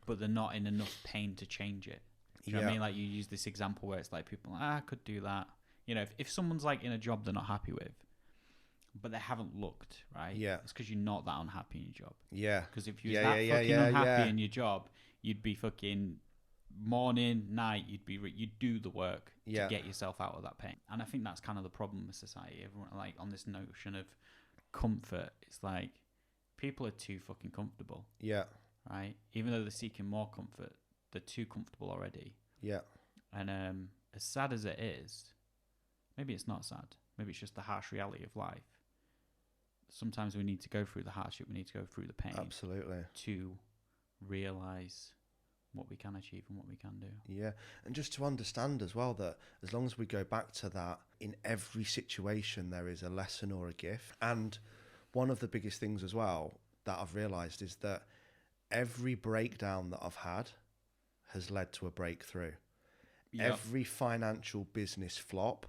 but they're not in enough pain to change it. Do you know what I mean? Like you use this example where it's like people I could do that. You know, if someone's like in a job they're not happy with, but they haven't looked, right? Yeah. It's because you're not that unhappy in your job. Yeah. Because if you're fucking unhappy in your job, you'd be fucking morning, night, you'd do the work to get yourself out of that pain. And I think that's kind of the problem with society. Everyone like on this notion of comfort, it's like people are too fucking comfortable. Yeah. Right? Even though they're seeking more comfort, they're too comfortable already. Yeah. And as sad as it is, maybe it's not sad. Maybe it's just the harsh reality of life. Sometimes we need to go through the hardship. We need to go through the pain. Absolutely. To realise what we can achieve and what we can do. Yeah. And just to understand as well that as long as we go back to that, in every situation there is a lesson or a gift. And one of the biggest things as well that I've realised is that every breakdown that I've had has led to a breakthrough. Yep. Every financial business flop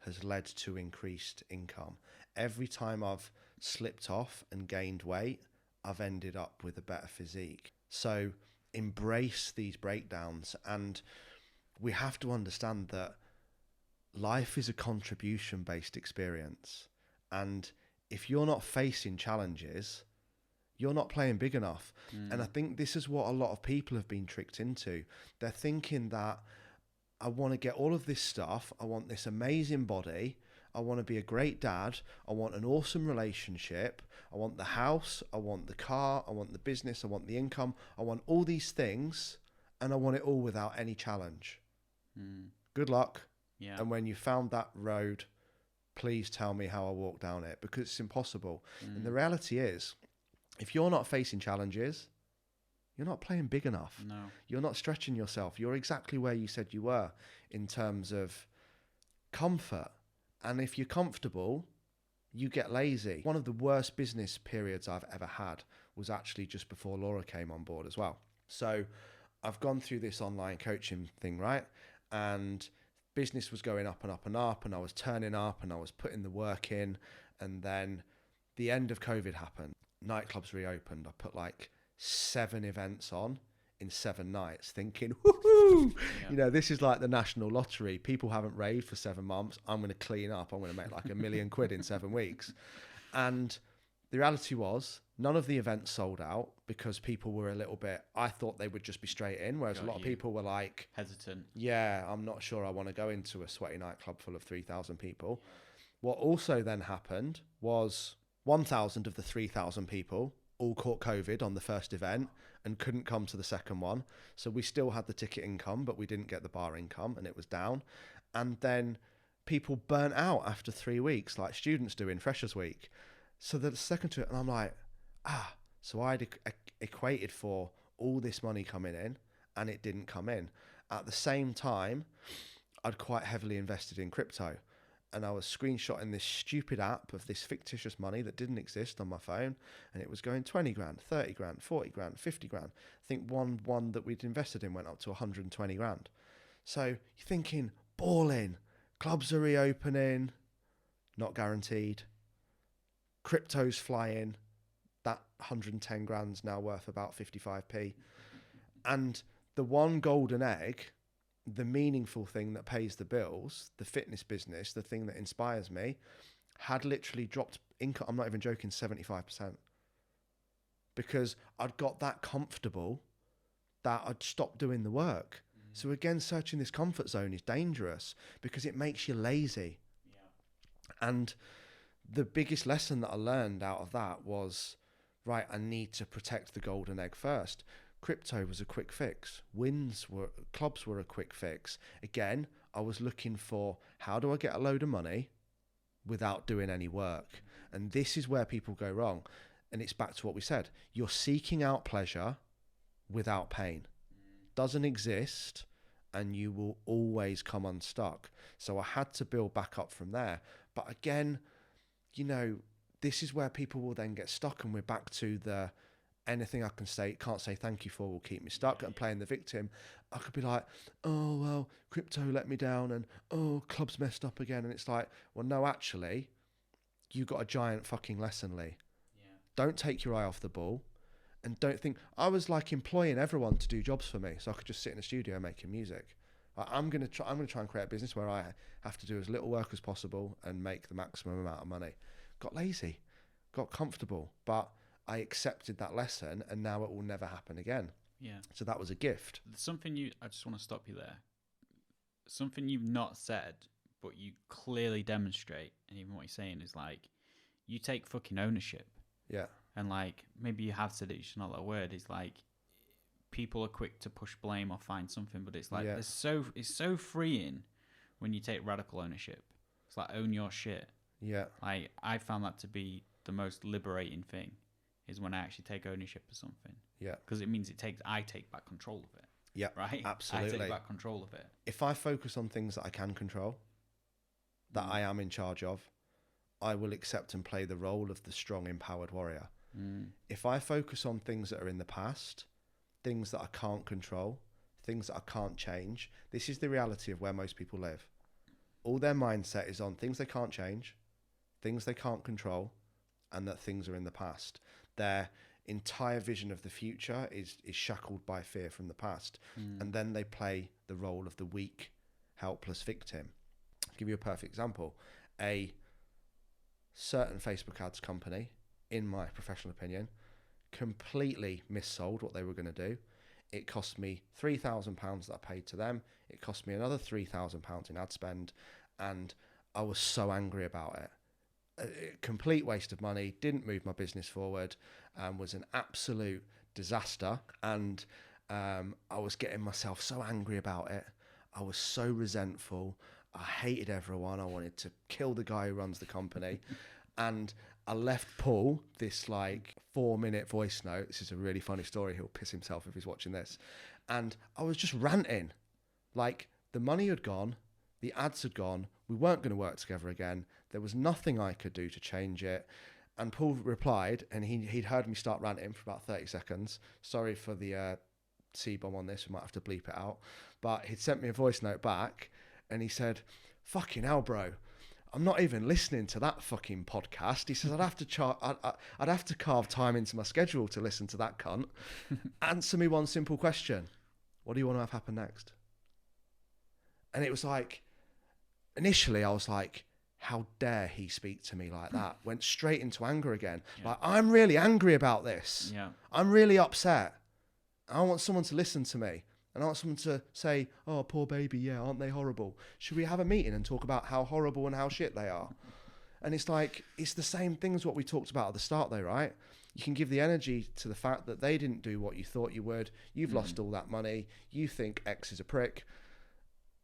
has led to increased income. Every time I've slipped off and gained weight, I've ended up with a better physique. So embrace these breakdowns, and we have to understand that life is a contribution-based experience. And if you're not facing challenges, you're not playing big enough. And I think this is what a lot of people have been tricked into. They're thinking that I want to get all of this stuff. I want this amazing body. I want to be a great dad. I want an awesome relationship. I want the house. I want the car. I want the business. I want the income. I want all these things, and I want it all without any challenge. Good luck. Yeah. And when you found that road, please tell me how I walk down it, because it's impossible. And the reality is, if you're not facing challenges, you're not playing big enough. No. You're not stretching yourself. You're exactly where you said you were in terms of comfort. And if you're comfortable, you get lazy. One of the worst business periods I've ever had was actually just before Laura came on board as well. So I've gone through this online coaching thing, right? And business was going up and up and up, and I was turning up and I was putting the work in. And then the end of COVID happened. Nightclubs reopened. I put like 7 events on in 7 nights, thinking, woohoo! Yeah. You know, this is like the national lottery. People haven't raved for 7 months. I'm going to clean up. I'm going to make like £1 million in 7 weeks. And the reality was None of the events sold out because people were a little bit, I thought they would just be straight in, whereas a lot of people were like hesitant. Yeah, I'm not sure I want to go into a sweaty nightclub full of 3,000 people. What also then happened was 1,000 of the 3,000 people all caught COVID on the first event and couldn't come to the second one. So we still had the ticket income, but we didn't get the bar income, and it was down. And then people burnt out after 3 weeks, like students do in Freshers Week. So the second to it, and I'm like, so I'd equated for all this money coming in, and it didn't come in. At the same time, I'd quite heavily invested in crypto, and I was screenshotting this stupid app of this fictitious money that didn't exist on my phone, and it was going 20 grand, 30 grand, 40 grand, 50 grand. I think one that we'd invested in went up to 120 grand. So you're thinking, balling, clubs are reopening, not guaranteed. Crypto's flying, that 110 grand's now worth about 55p. And the one golden egg, the meaningful thing that pays the bills, the fitness business, the thing that inspires me, had literally dropped income. I'm not even joking, 75%. Because I'd got that comfortable that I'd stopped doing the work. So again, searching this comfort zone is dangerous because it makes you lazy. Yeah. And the biggest lesson that I learned out of that was, right, I need to protect the golden egg first. Crypto was a quick fix. Clubs were a quick fix. Again, I was looking for, how do I get a load of money without doing any work? And this is where people go wrong. And it's back to what we said. You're seeking out pleasure without pain. Doesn't exist, and you will always come unstuck. So I had to build back up from there. But again, this is where people will then get stuck, and we're back to the anything I can't say thank you for will keep me stuck, and playing the victim. I could be like, oh, well, crypto let me down, and oh, club's messed up again. And it's like, well, no, actually, you got a giant fucking lesson, Lee. Yeah. Don't take your eye off the ball, and don't think, I was like employing everyone to do jobs for me so I could just sit in a studio making music. I'm going to try and create a business where I have to do as little work as possible and make the maximum amount of money. Got lazy, got comfortable, but I accepted that lesson, and now it will never happen again. Yeah. So that was a gift. I just want to stop you there. Something you've not said, but you clearly demonstrate, and even what you're saying is like, you take fucking ownership. Yeah. And like, maybe you have said it, it's just not that word. It's like, people are quick to push blame or find something, but it's like, it's so freeing when you take radical ownership. It's like, own your shit. Yeah. Like, I found that to be the most liberating thing, is when I actually take ownership of something. Yeah. Because it means I take back control of it. Yeah. Right? Absolutely. I take back control of it. If I focus on things that I can control, that I am in charge of, I will accept and play the role of the strong, empowered warrior. If I focus on things that are in the past, things that I can't control, things that I can't change, this is the reality of where most people live. All their mindset is on things they can't change, things they can't control, and that things are in the past. Their entire vision of the future is shackled by fear from the past. And then they play the role of the weak, helpless victim. I'll give you a perfect example. A certain Facebook ads company, in my professional opinion, completely missold what they were going to do. It cost me £3,000 that I paid to them. It cost me another £3,000 in ad spend, and I was so angry about it. A complete waste of money, didn't move my business forward, was an absolute disaster. And I was getting myself so angry about it. I was so resentful. I hated everyone. I wanted to kill the guy who runs the company. And I left Paul this 4-minute voice note. This is a really funny story. He'll piss himself if he's watching this. And I was just ranting. Like, the money had gone, the ads had gone, we weren't going to work together again. There was nothing I could do to change it. And Paul replied, and he'd heard me start ranting for about 30 seconds. Sorry for the C-bomb on this. We might have to bleep it out. But he'd sent me a voice note back, and he said, fucking hell, bro. I'm not even listening to that fucking podcast. He says, I'd have to carve time into my schedule to listen to that cunt. Answer me one simple question. What do you want to have happen next? And it was like, initially I was like, how dare he speak to me like that? Went straight into anger again. Yeah. Like, I'm really angry about this. Yeah. I'm really upset. I want someone to listen to me. And I want someone to say, oh, poor baby, yeah, aren't they horrible? Should we have a meeting and talk about how horrible and how shit they are? And it's like, it's the same thing as what we talked about at the start though, right? You can give the energy to the fact that they didn't do what you thought you would. You've lost all that money. You think X is a prick.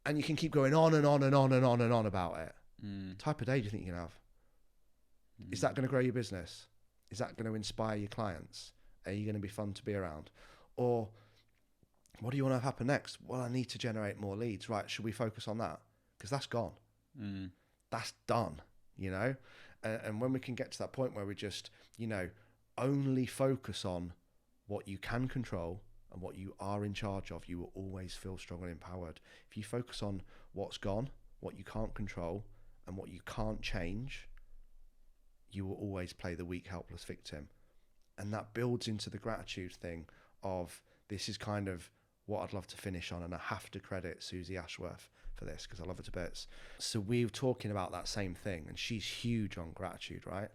And you can keep going on and on and on and on and on about it. Type of day do you think you can have? Is that going to grow your business? Is that going to inspire your clients? Are you going to be fun to be around? Or what do you want to happen next? Well, I need to generate more leads. Right, should we focus on that? Because that's gone. That's done, you know? And when we can get to that point where we just, you know, only focus on what you can control and what you are in charge of, you will always feel strong and empowered. If you focus on what's gone, what you can't control, and what you can't change, you will always play the weak, helpless victim. And that builds into the gratitude thing of, this is kind of what I'd love to finish on, and I have to credit Susie Ashworth for this because I love her to bits. So we were talking about that same thing, and she's huge on gratitude, right?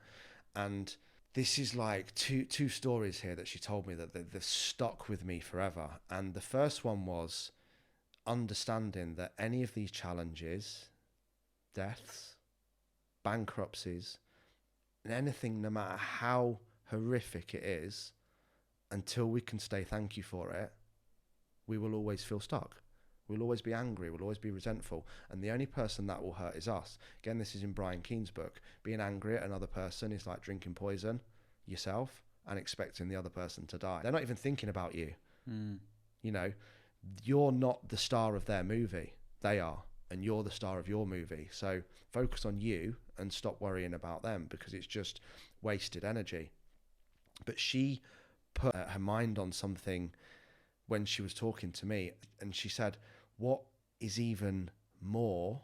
And this is like two stories here that she told me that they've stuck with me forever. And the first one was understanding that any of these challenges, deaths, bankruptcies, and anything, no matter how horrific it is, until we can say thank you for it, we will always feel stuck. We'll always be angry. We'll always be resentful. And the only person that will hurt is us. Again, this is in Brian Keene's book. Being angry at another person is like drinking poison yourself and expecting the other person to die. They're not even thinking about you. You know, you're not the star of their movie. They are. And you're the star of your movie. So focus on you and stop worrying about them, because it's just wasted energy. But she put her mind on something when she was talking to me, and she said, what is even more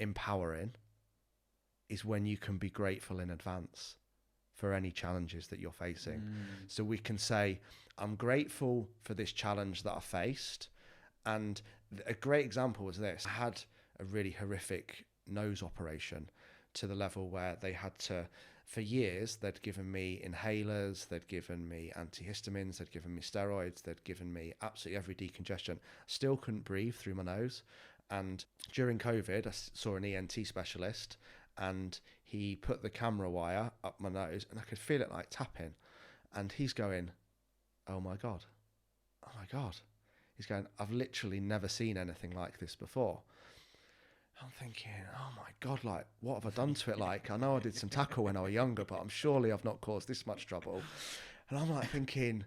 empowering is when you can be grateful in advance for any challenges that you're facing. So we can say, I'm grateful for this challenge that I faced. And a great example was this. I had a really horrific nose operation to the level where they had to, for years, they'd given me inhalers, they'd given me antihistamines, they'd given me steroids, they'd given me absolutely every decongestion. Still couldn't breathe through my nose. And during COVID, I saw an ENT specialist, and he put the camera wire up my nose, and I could feel it like tapping. And he's going, oh my God. Oh my God. He's going, I've literally never seen anything like this before. I'm thinking, oh my God, like, what have I done to it? Like, I know I did some tackle when I was younger, but I'm surely I've not caused this much trouble. And I'm like thinking,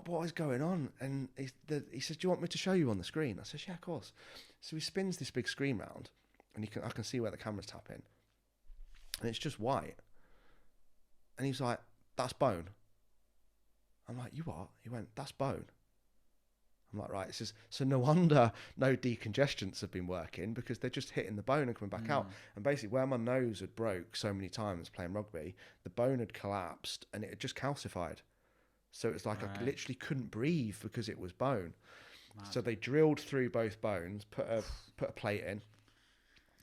what is going on? And he says, do you want me to show you on the screen? I says, yeah, of course. So he spins this big screen round, and I can see where the camera's tapping. And it's just white. And he's like, that's bone. I'm like, you what? He went, that's bone. I'm like, right. It says, so no wonder no decongestants have been working, because they're just hitting the bone and coming back out. And basically where my nose had broke so many times playing rugby, the bone had collapsed and it had just calcified. So it was like I literally couldn't breathe because it was bone. So they drilled through both bones, put a plate in.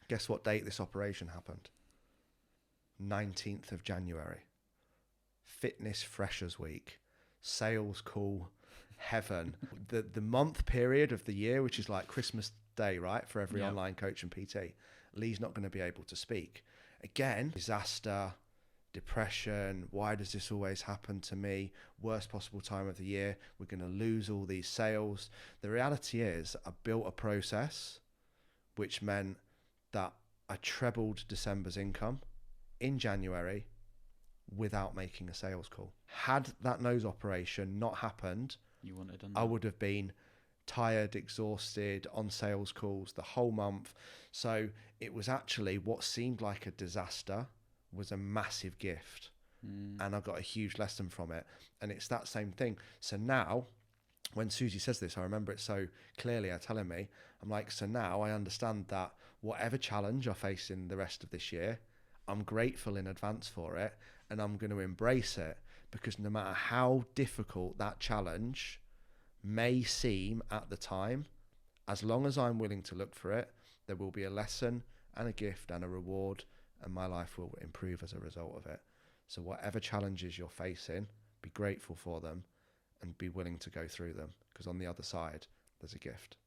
Guess what date this operation happened? 19th of January. Fitness Freshers Week. Sales call. Heaven. The month period of the year, which is like Christmas Day, right, for every online coach and PT, Lee's not going to be able to speak. Again, disaster, depression, why does this always happen to me? Worst possible time of the year, we're going to lose all these sales. The reality is I built a process which meant that I trebled December's income in January without making a sales call. Had that nose operation not happened, you wouldn't have done that. I would have been tired, exhausted, on sales calls the whole month. So it was actually what seemed like a disaster was a massive gift. And I got a huge lesson from it. And it's that same thing. So now when Susie says this, I remember it so clearly, her telling me, I'm like, so now I understand that whatever challenge I face in the rest of this year, I'm grateful in advance for it, and I'm going to embrace it. Because no matter how difficult that challenge may seem at the time, as long as I'm willing to look for it, there will be a lesson and a gift and a reward, and my life will improve as a result of it. So whatever challenges you're facing, be grateful for them and be willing to go through them, because on the other side, there's a gift.